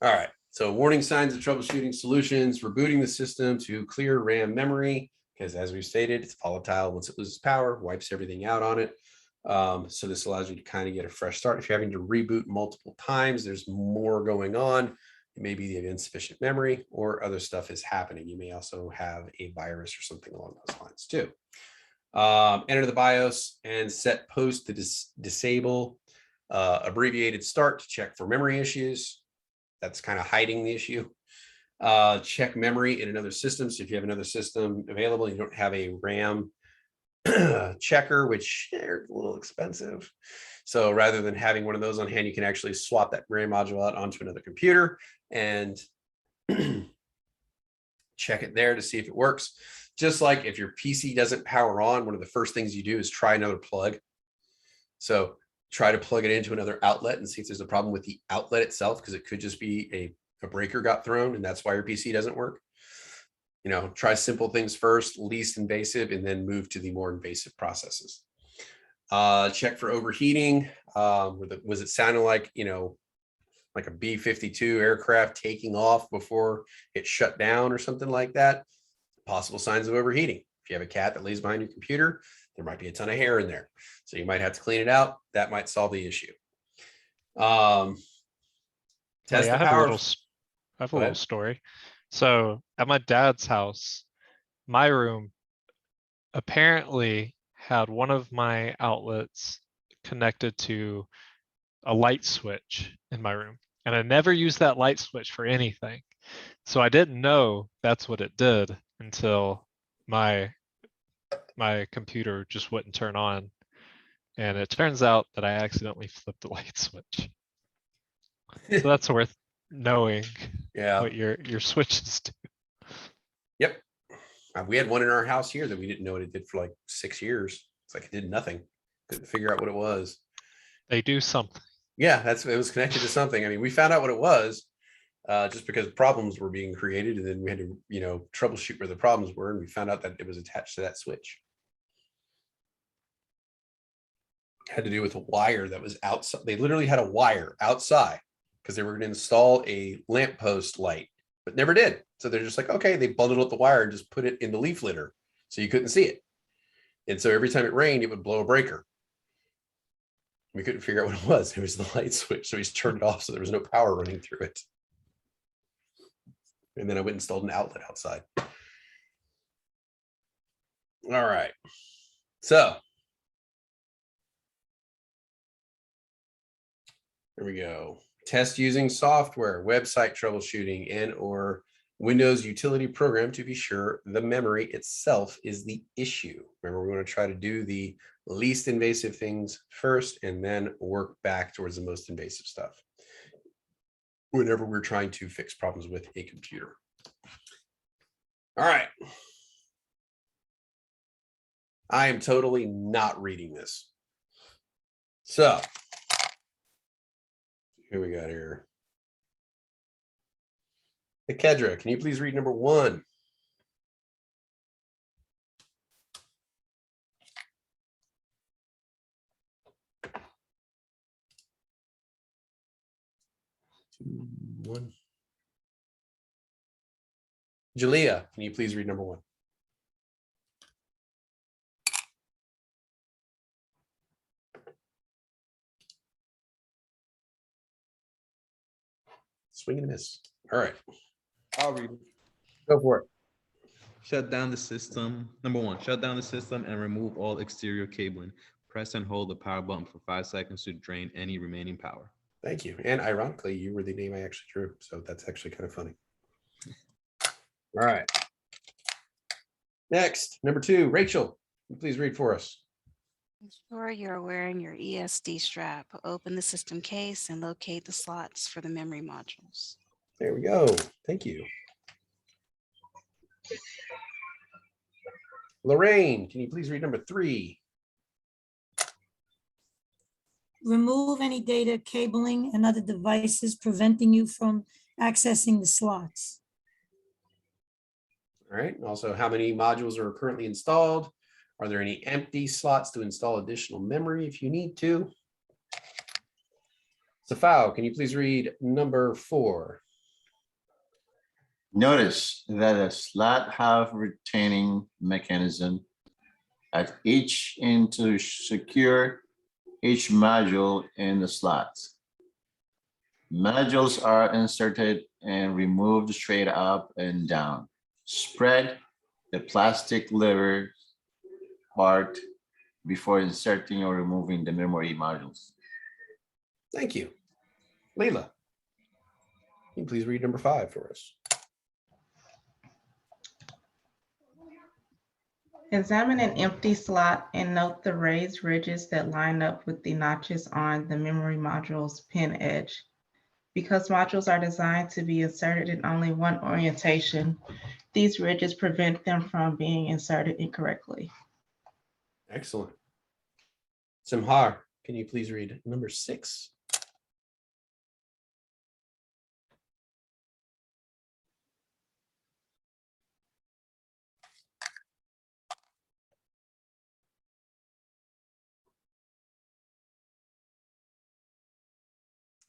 All right. So warning signs of troubleshooting solutions, rebooting the system to clear RAM memory, because as we've stated, it's volatile. Once it loses power, wipes everything out on it. So this allows you to kind of get a fresh start. If you're having to reboot multiple times, there's more going on. It may be the insufficient memory or other stuff is happening. You may also have a virus or something along those lines too. Enter the BIOS and set post to disable abbreviated start to check for memory issues. That's kind of hiding the issue. Check memory in another system. So if you have another system available, you don't have a RAM checker, which they're a little expensive. So rather than having one of those on hand, you can actually swap that RAM module out onto another computer and check it there to see if it works. Just like if your PC doesn't power on, one of the first things you do is try another plug. So try to plug it into another outlet and see if there's a problem with the outlet itself, because it could just be a breaker got thrown and that's why your PC doesn't work. You know, try simple things first, least invasive, and then move to the more invasive processes. Check for overheating. Was it sounding like, you know, like a B-52 aircraft taking off before it shut down or something like that? Possible signs of overheating. If you have a cat that lays behind your computer, there might be a ton of hair in there. So you might have to clean it out. That might solve the issue. Test I the have power. a Go little ahead. story. So at my dad's house, my room apparently had one of my outlets connected to a light switch in my room. And I never used that light switch for anything. So I didn't know that's what it did until my computer just wouldn't turn on. And it turns out that I accidentally flipped the light switch. So that's worth knowing Yeah. what your switches do. Yep. We had one in our house here that we didn't know what it did for like 6 years. It's like it did nothing. Couldn't figure out what it was. They do something. Yeah, it was connected to something. I mean, we found out what it was just because problems were being created, and then we had to, you know, troubleshoot where the problems were, and we found out that it was attached to that switch. It had to do with a wire that was outside. They literally had a wire outside because they were going to install a lamppost light, but never did. So they're just like, okay, they bundled up the wire and just put it in the leaf litter so you couldn't see it. And so every time it rained, it would blow a breaker. We couldn't figure out what it was. It was the light switch. So he's turned it off so there was no power running through it. And then I went and installed an outlet outside. All right. So here we go. Test using software, website troubleshooting, and or Windows utility program to be sure the memory itself is the issue. Remember, we want to try to do the least invasive things first and then work back towards the most invasive stuff whenever we're trying to fix problems with a computer. All right. I am totally not reading this. So here we got here. Kedra, can you please read number 1? One. Jalea, can you please read number 1? Swing and a miss. All right, I'll read it. go for it. Shut down the system. Number 1, shut down the system and remove all exterior cabling. Press and hold the power button for 5 seconds to drain any remaining power. Thank you. And ironically, you were the name I actually drew, so that's actually kind of funny. All right. Next, number 2, Rachel, please read for us. Ensure you're wearing your ESD strap. Open the system case and locate the slots for the memory modules. There we go. Thank you. Lorraine, can you please read number 3? Remove any data cabling and other devices preventing you from accessing the slots. All right. And also, how many modules are currently installed? Are there any empty slots to install additional memory if you need to? Safao, can you please read number 4? Notice that a slot have retaining mechanism at each end to secure each module in the slots. Modules are inserted and removed straight up and down. Spread the plastic lever part before inserting or removing the memory modules. Thank you. Leila, can you please read number 5 for us? Examine an empty slot and note the raised ridges that line up with the notches on the memory module's pin edge. Because modules are designed to be inserted in only one orientation, these ridges prevent them from being inserted incorrectly. Excellent. Simhar, can you please read number 6?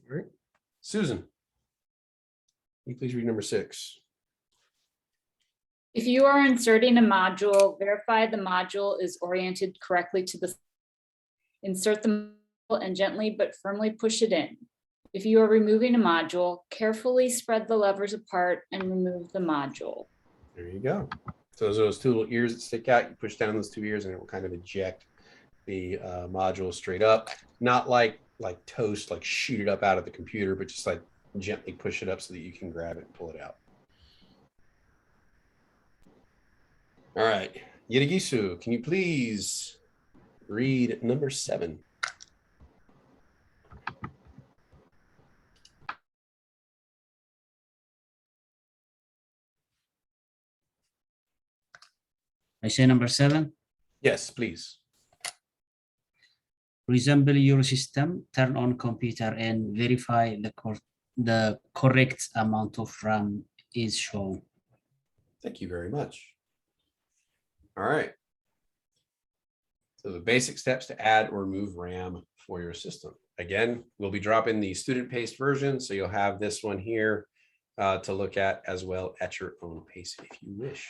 All right. Susan, can you please read number 6? If you are inserting a module, verify the module is oriented correctly to the. Insert the module and gently but firmly push it in. If you are removing a module, carefully spread the levers apart and remove the module. There you go. So those 2 little ears that stick out, you push down those 2 ears and it will kind of eject the module straight up. Not like toast, like shoot it up out of the computer, but just like gently push it up so that you can grab it and pull it out. All right, Yirigisu, can you please read number 7? I say number 7. Yes, please. Resemble your system, turn on computer and verify the correct amount of RAM is shown. Thank you very much. All right. So the basic steps to add or remove RAM for your system. Again, we'll be dropping the student paced version, so you'll have this one here to look at as well at your own pace if you wish.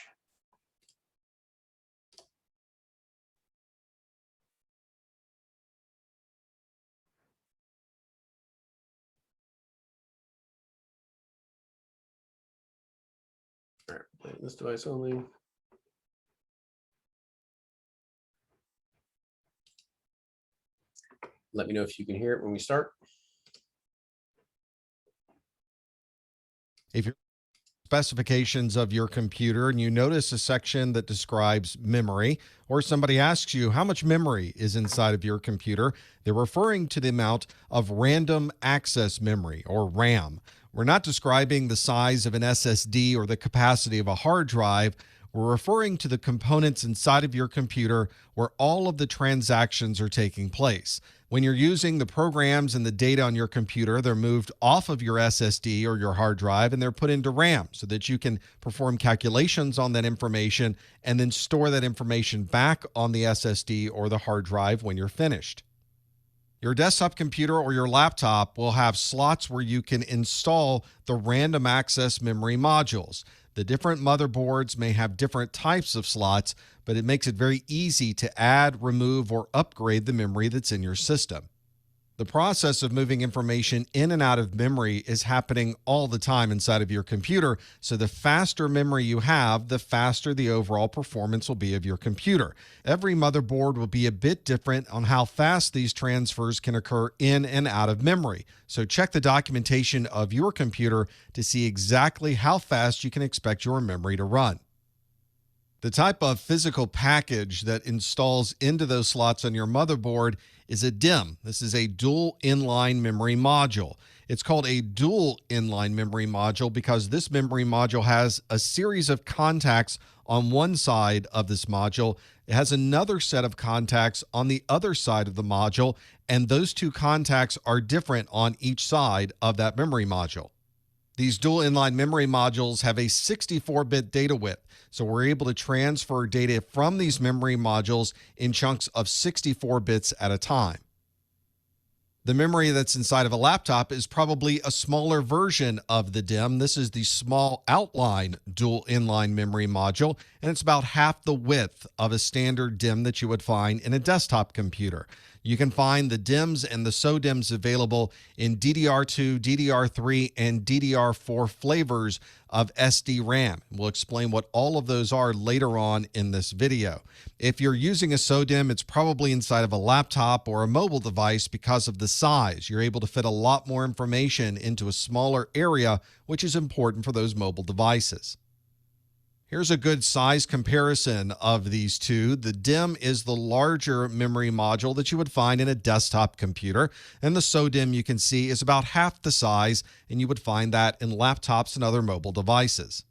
All right, playing this device only. Let me know if you can hear it when we start. If you're specifications of your computer and you notice a section that describes memory, or somebody asks you how much memory is inside of your computer, they're referring to the amount of random access memory, or RAM. We're not describing the size of an SSD or the capacity of a hard drive. We're referring to the components inside of your computer where all of the transactions are taking place. When you're using the programs and the data on your computer, they're moved off of your SSD or your hard drive and they're put into RAM so that you can perform calculations on that information and then store that information back on the SSD or the hard drive when you're finished. Your desktop computer or your laptop will have slots where you can install the random access memory modules. The different motherboards may have different types of slots, but it makes it very easy to add, remove, or upgrade the memory that's in your system. The process of moving information in and out of memory is happening all the time inside of your computer. So the faster memory you have, the faster the overall performance will be of your computer. Every motherboard will be a bit different on how fast these transfers can occur in and out of memory. So check the documentation of your computer to see exactly how fast you can expect your memory to run. The type of physical package that installs into those slots on your motherboard is a DIMM. This is a dual inline memory module. It's called a dual inline memory module because this memory module has a series of contacts on one side of this module. It has another set of contacts on the other side of the module, and those two contacts are different on each side of that memory module. These dual inline memory modules have a 64-bit data width, so we're able to transfer data from these memory modules in chunks of 64 bits at a time. The memory that's inside of a laptop is probably a smaller version of the DIMM. This is the small outline dual inline memory module, and it's about half the width of a standard DIMM that you would find in a desktop computer. You can find the DIMMs and the SODIMMs available in DDR2, DDR3, and DDR4 flavors of SDRAM. We'll explain what all of those are later on in this video. If you're using a SODIMM, it's probably inside of a laptop or a mobile device because of the size. You're able to fit a lot more information into a smaller area, which is important for those mobile devices. Here's a good size comparison of these two. The DIMM is the larger memory module that you would find in a desktop computer, and the SODIMM you can see is about half the size, and you would find that in laptops and other mobile devices.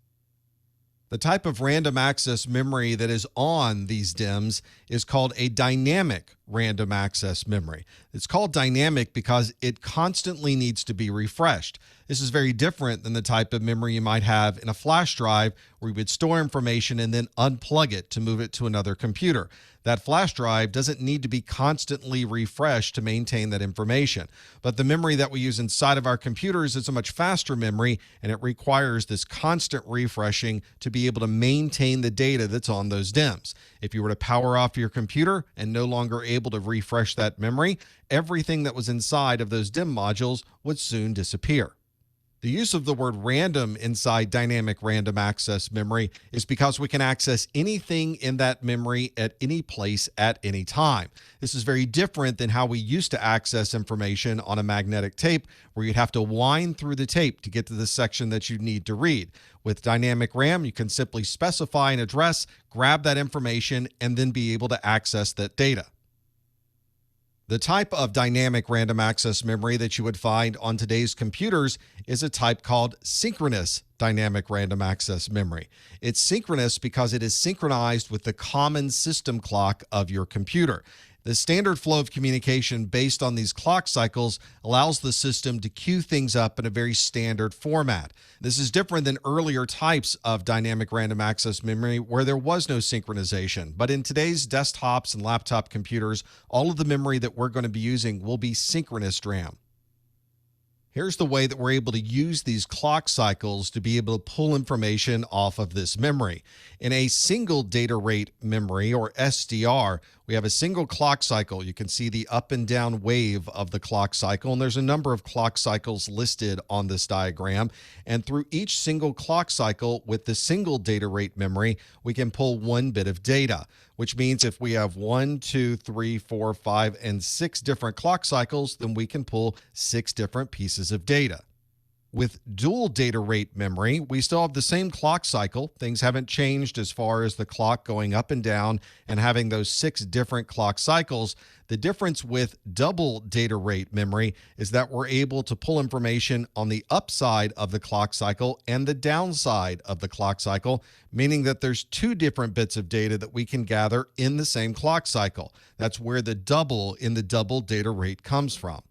The type of random access memory that is on these DIMMs is called a dynamic random access memory. It's called dynamic because it constantly needs to be refreshed. This is very different than the type of memory you might have in a flash drive where you would store information and then unplug it to move it to another computer. That flash drive doesn't need to be constantly refreshed to maintain that information. But the memory that we use inside of our computers is a much faster memory, and it requires this constant refreshing to be able to maintain the data that's on those DIMMs. If you were to power off your computer and no longer able to refresh that memory, everything that was inside of those DIMM modules would soon disappear. The use of the word random inside dynamic random access memory is because we can access anything in that memory at any place at any time. This is very different than how we used to access information on a magnetic tape, where you'd have to wind through the tape to get to the section that you need to read. With dynamic RAM, you can simply specify an address, grab that information, and then be able to access that data. The type of dynamic random access memory that you would find on today's computers is a type called synchronous dynamic random access memory. It's synchronous because it is synchronized with the common system clock of your computer. The standard flow of communication based on these clock cycles allows the system to queue things up in a very standard format. This is different than earlier types of dynamic random access memory where there was no synchronization. But in today's desktops and laptop computers, all of the memory that we're going to be using will be synchronous RAM. Here's the way that we're able to use these clock cycles to be able to pull information off of this memory. In a single data rate memory, or SDR, we have a single clock cycle. You can see the up and down wave of the clock cycle, and there's a number of clock cycles listed on this diagram. And through each single clock cycle with the single data rate memory, we can pull 1 bit of data, which means if we have 1, 2, 3, 4, 5, and 6 different clock cycles, then we can pull 6 different pieces of data. With dual data rate memory, we still have the same clock cycle. Things haven't changed as far as the clock going up and down and having those 6 different clock cycles. The difference with double data rate memory is that we're able to pull information on the upside of the clock cycle and the downside of the clock cycle, meaning that there's 2 different bits of data that we can gather in the same clock cycle. That's where the double in the double data rate comes from.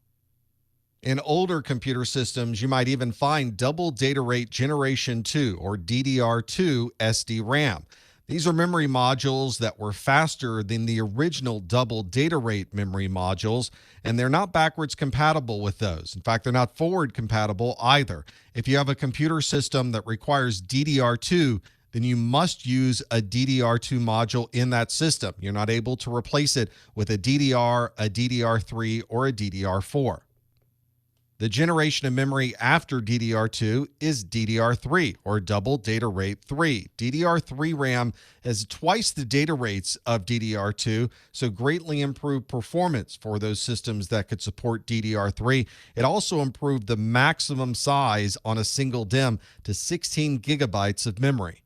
In older computer systems, you might even find double data rate generation 2 or DDR2 SDRAM. These are memory modules that were faster than the original double data rate memory modules, and they're not backwards compatible with those. In fact, they're not forward compatible either. If you have a computer system that requires DDR2, then you must use a DDR2 module in that system. You're not able to replace it with a DDR, a DDR3, or a DDR4. The generation of memory after DDR2 is DDR3, or double data rate 3. DDR3 RAM has twice the data rates of DDR2, so greatly improved performance for those systems that could support DDR3. It also improved the maximum size on a single DIMM to 16 gigabytes of memory.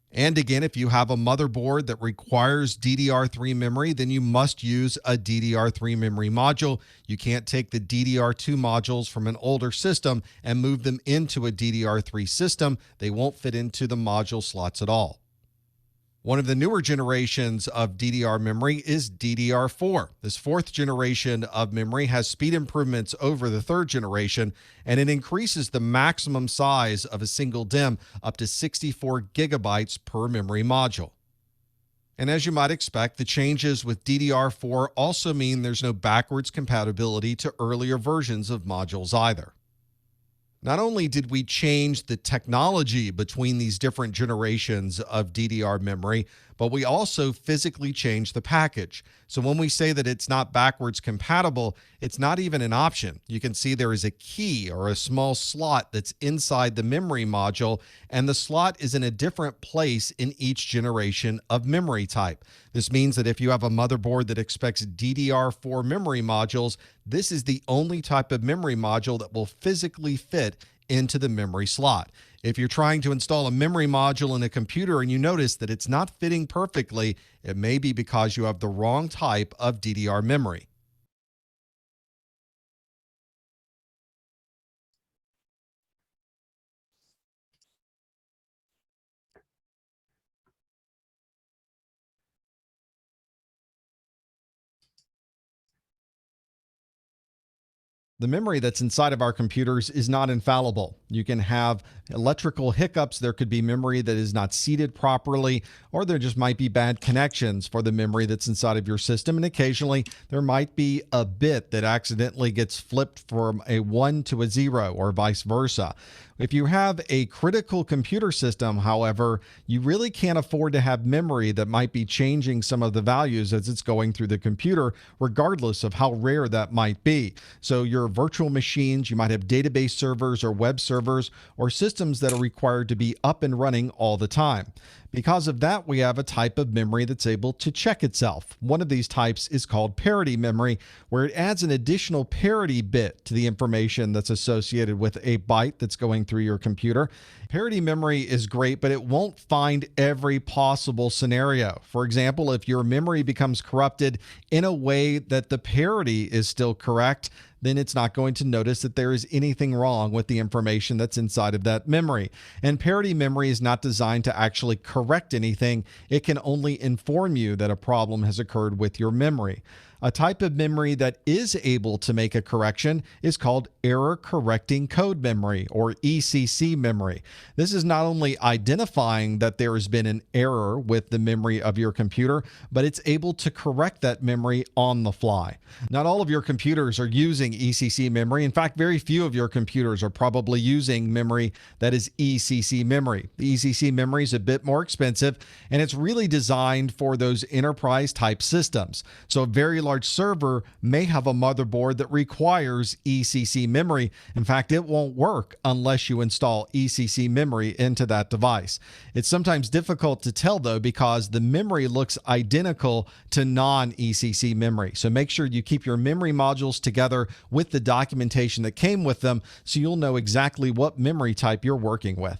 And again, if you have a motherboard that requires DDR3 memory, then you must use a DDR3 memory module. You can't take the DDR2 modules from an older system and move them into a DDR3 system. They won't fit into the module slots at all. One of the newer generations of DDR memory is DDR4. This fourth generation of memory has speed improvements over the third generation, and it increases the maximum size of a single DIMM up to 64 gigabytes per memory module. And as you might expect, the changes with DDR4 also mean there's no backwards compatibility to earlier versions of modules either. Not only did we change the technology between these different generations of DDR memory, but we also physically changed the package. So when we say that it's not backwards compatible, it's not even an option. You can see there is a key or a small slot that's inside the memory module, and the slot is in a different place in each generation of memory type. This means that if you have a motherboard that expects DDR4 memory modules, this is the only type of memory module that will physically fit into the memory slot. If you're trying to install a memory module in a computer and you notice that it's not fitting perfectly, it may be because you have the wrong type of DDR memory. The memory that's inside of our computers is not infallible. You can have electrical hiccups. There could be memory that is not seated properly, or there just might be bad connections for the memory that's inside of your system. And occasionally there might be a bit that accidentally gets flipped from a 1 to a 0 or vice versa. If you have a critical computer system, however, you really can't afford to have memory that might be changing some of the values as it's going through the computer, regardless of how rare that might be. So your virtual machines, you might have database servers or web servers or systems that are required to be up and running all the time. Because of that, we have a type of memory that's able to check itself. One of these types is called parity memory, where it adds an additional parity bit to the information that's associated with a byte that's going through your computer. Parity memory is great, but it won't find every possible scenario. For example, if your memory becomes corrupted in a way that the parity is still correct, then it's not going to notice that there is anything wrong with the information that's inside of that memory. And parity memory is not designed to actually correct anything. It can only inform you that a problem has occurred with your memory. A type of memory that is able to make a correction is called error correcting code memory, or ECC memory. This is not only identifying that there has been an error with the memory of your computer, but it's able to correct that memory on the fly. Not all of your computers are using ECC memory. In fact, very few of your computers are probably using memory that is ECC memory. The ECC memory is a bit more expensive, and it's really designed for those enterprise type systems. So a very large server may have a motherboard that requires ECC memory. In fact, it won't work unless you install ECC memory into that device. It's sometimes difficult to tell though, because the memory looks identical to non-ECC memory. So make sure you keep your memory modules together with the documentation that came with them, so you'll know exactly what memory type you're working with.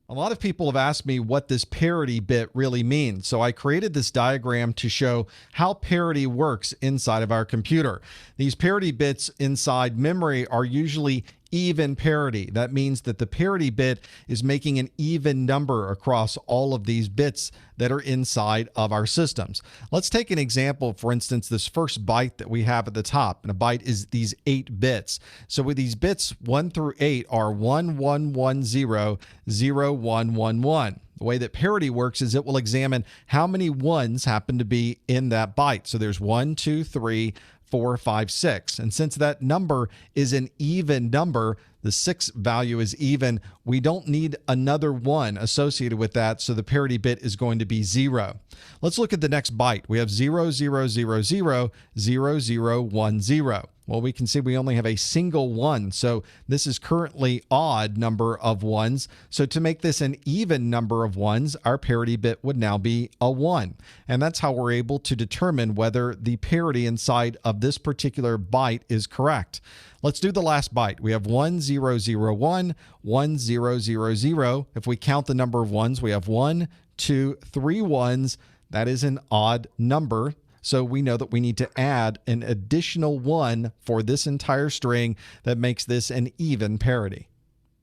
A lot of people have asked me what this parity bit really means, so I created this diagram to show how parity works inside of our computer. These parity bits inside memory are usually even parity. That means that the parity bit is making an even number across all of these bits that are inside of our systems. Let's take an example, for instance, this first byte that we have at the top, and a byte is these 8 bits. So with these bits 1 through 8 are 1, 1, 1, 0, 0, 1, 1, 1. The way that parity works is it will examine how many ones happen to be in that byte. So there's 1, 2, 3, 4, 5, 6. And since that number is an even number, the 6 value is even, we don't need another 1 associated with that, so the parity bit is going to be 0. Let's look at the next byte. We have 0, 0, 0, 0, 0, 0, 1, 0. Well, we can see we only have a single 1, so this is currently odd number of 1s. So to make this an even number of 1s, our parity bit would now be a 1. And that's how we're able to determine whether the parity inside of this particular byte is correct. Let's do the last byte. We have 1, 0, 0, 1, 1, 0, 0, 0. If we count the number of 1s, we have 1, 2, 3 1s. That is an odd number. So we know that we need to add an additional 1 for this entire string that makes this an even parity.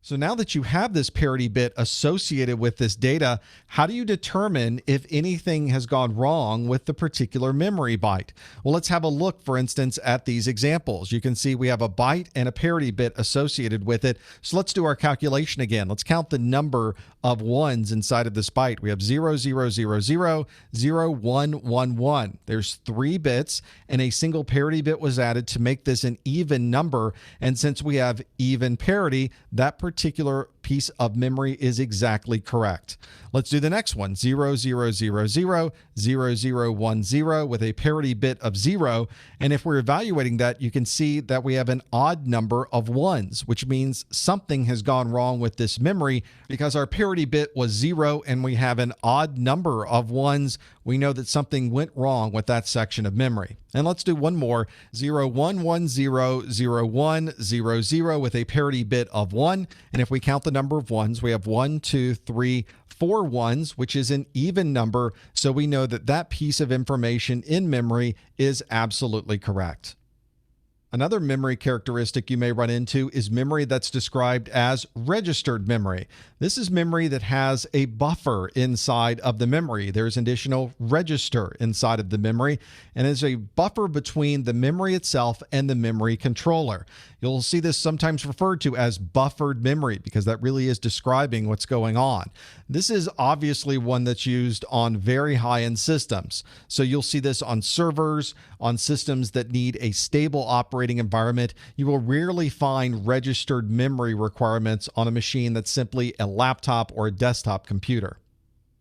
So now that you have this parity bit associated with this data, how do you determine if anything has gone wrong with the particular memory byte? Well, let's have a look, for instance, at these examples. You can see we have a byte and a parity bit associated with it. So let's do our calculation again. Let's count the number of 1s inside of this byte. We have 0, 0, 0, 0, 0, 1, 1, 1. There's 3 bits, and a single parity bit was added to make this an even number. And since we have even parity, that particular piece of memory is exactly correct. Let's do the next one. 0, 0, 0, 0, 0, 0, 1, 0 with a parity bit of 0. And if we're evaluating that, you can see that we have an odd number of 1s, which means something has gone wrong with this memory because our parity bit was 0 and we have an odd number of 1s. We know that something went wrong with that section of memory. And let's do one more. 0, 1, 1, 0, 0, 1, 0, 0 with a parity bit of 1. And if we count the number of 1s, we have 1, 2, 3, 4 1s, which is an even number. So we know that that piece of information in memory is absolutely correct. Another memory characteristic you may run into is memory that's described as registered memory. This is memory that has a buffer inside of the memory. There's an additional register inside of the memory, and is a buffer between the memory itself and the memory controller. You'll see this sometimes referred to as buffered memory because that really is describing what's going on. This is obviously one that's used on very high-end systems. So you'll see this on servers, on systems that need a stable operating environment. You will rarely find registered memory requirements on a machine that's simply a laptop or a desktop computer.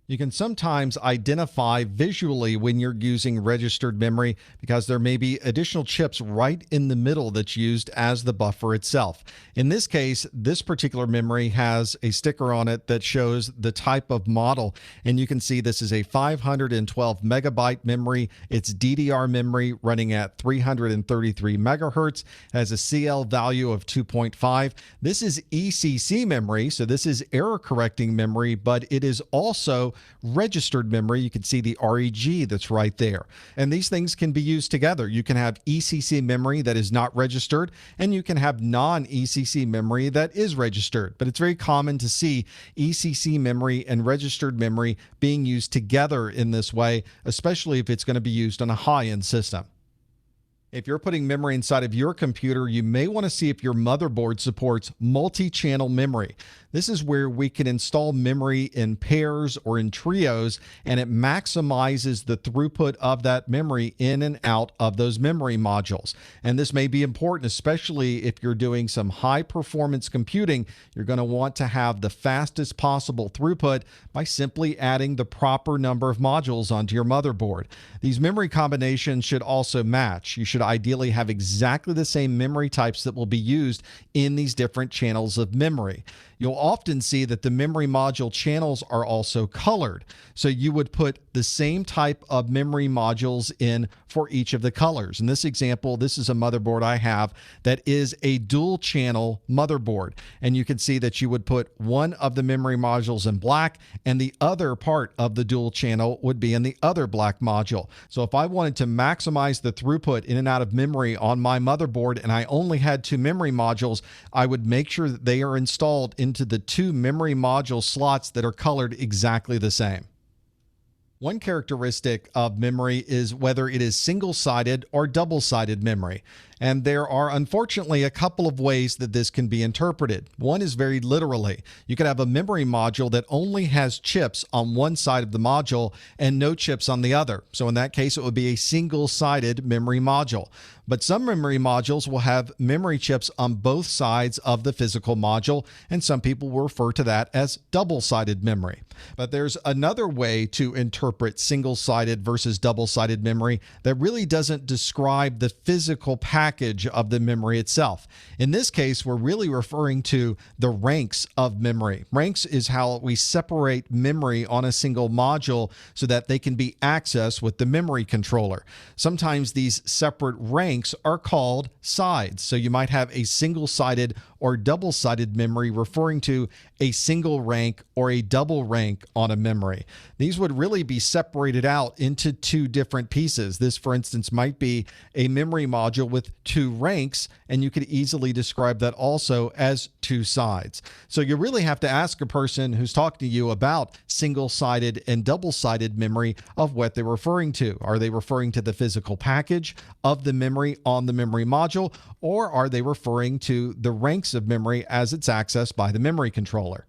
You can sometimes identify visually when you're using registered memory because there may be additional chips right in the middle that's used as the buffer itself. In this case, this particular memory has a sticker on it that shows the type of model, and you can see this is a 512 megabyte memory. It's DDR memory running at 333 megahertz, has a CL value of 2.5. This is ECC memory, so this is error correcting memory, but it is also registered memory. You can see the REG that's right there. And these things can be used together. You can have ECC memory that is not registered, and you can have non-ECC memory that is registered. But it's very common to see ECC memory and registered memory being used together in this way, especially if it's going to be used on a high-end system. If you're putting memory inside of your computer, you may want to see if your motherboard supports multi-channel memory. This is where we can install memory in pairs or in trios, and it maximizes the throughput of that memory in and out of those memory modules. And this may be important, especially if you're doing some high-performance computing. You're going to want to have the fastest possible throughput by simply adding the proper number of modules onto your motherboard. These memory combinations should also match. You should ideally have exactly the same memory types that will be used in these different channels of memory. You'll often see that the memory module channels are also colored. So you would put the same type of memory modules in for each of the colors. In this example, this is a motherboard I have that is a dual channel motherboard. And you can see that you would put one of the memory modules in black and the other part of the dual channel would be in the other black module. So if I wanted to maximize the throughput in and out of memory on my motherboard and I only had 2 memory modules, I would make sure that they are installed into the 2 memory module slots that are colored exactly the same. One characteristic of memory is whether it is single-sided or double-sided memory. And there are unfortunately a couple of ways that this can be interpreted. One is very literally. You could have a memory module that only has chips on one side of the module and no chips on the other. So in that case, it would be a single-sided memory module. But some memory modules will have memory chips on both sides of the physical module, and some people will refer to that as double-sided memory. But there's another way to interpret single-sided versus double-sided memory that really doesn't describe the physical package of the memory itself. In this case, we're really referring to the ranks of memory. Ranks is how we separate memory on a single module so that they can be accessed with the memory controller. Sometimes these separate ranks are called sides. So you might have a single-sided or double-sided memory referring to a single rank or a double rank on a memory. These would really be separated out into two different pieces. This, for instance, might be a memory module with two ranks, and you could easily describe that also as two sides. So you really have to ask a person who's talking to you about single-sided and double-sided memory of what they're referring to. Are they referring to the physical package of the memory on the memory module, or are they referring to the ranks of memory as it's accessed by the memory controller?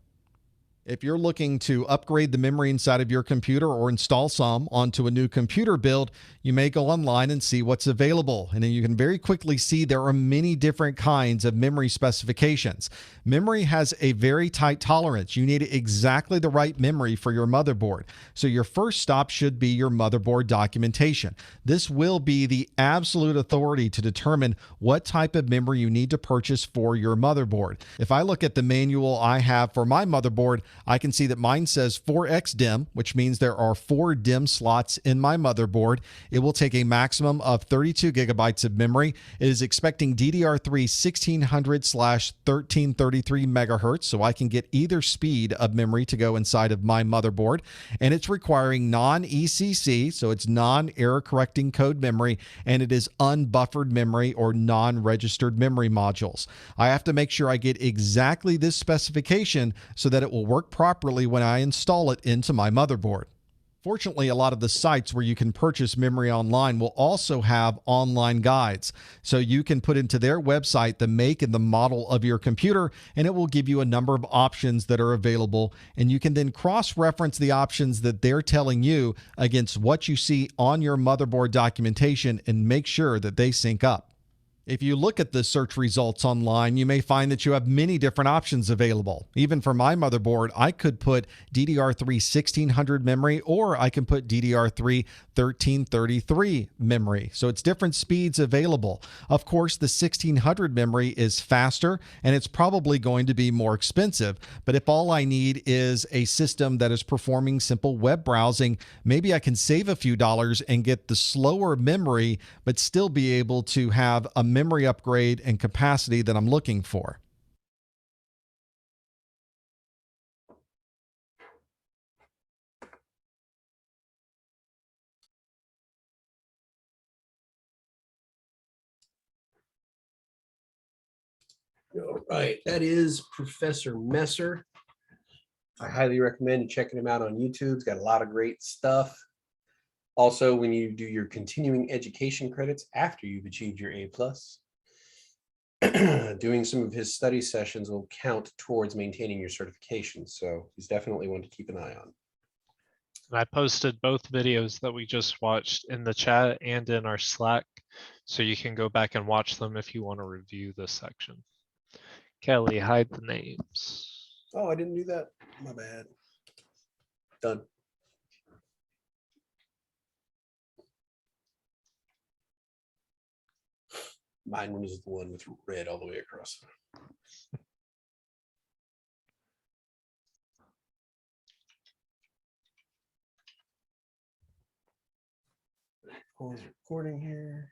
If you're looking to upgrade the memory inside of your computer or install some onto a new computer build, you may go online and see what's available. And then you can very quickly see there are many different kinds of memory specifications. Memory has a very tight tolerance. You need exactly the right memory for your motherboard. So your first stop should be your motherboard documentation. This will be the absolute authority to determine what type of memory you need to purchase for your motherboard. If I look at the manual I have for my motherboard, I can see that mine says 4x DIMM, which means there are 4 DIMM slots in my motherboard. It will take a maximum of 32 gigabytes of memory. It is expecting DDR3 1600/1333 megahertz, so I can get either speed of memory to go inside of my motherboard. And it's requiring non-ECC, so it's non-error correcting code memory, and it is unbuffered memory or non-registered memory modules. I have to make sure I get exactly this specification so that it will work properly when I install it into my motherboard. Fortunately, a lot of the sites where you can purchase memory online will also have online guides. So you can put into their website the make and the model of your computer, and it will give you a number of options that are available. And you can then cross-reference the options that they're telling you against what you see on your motherboard documentation and make sure that they sync up. If you look at the search results online, you may find that you have many different options available. Even for my motherboard, I could put DDR3 1600 memory, or I can put DDR3 1333 memory. So it's different speeds available. Of course, the 1600 memory is faster, and it's probably going to be more expensive. But if all I need is a system that is performing simple web browsing, maybe I can save a few dollars and get the slower memory, but still be able to have a memory upgrade and capacity that I'm looking for. All right, that is Professor Messer. I highly recommend checking him out on YouTube. He's got a lot of great stuff. Also, when you do your continuing education credits after you've achieved your A+, doing some of his study sessions will count towards maintaining your certification. So he's definitely one to keep an eye on. And I posted both videos that we just watched in the chat and in our Slack, so you can go back and watch them if you want to review this section. Kelly, hide the names. Oh, I didn't do that. My bad. Done. Mine was the one with red all the way across. Pause recording here.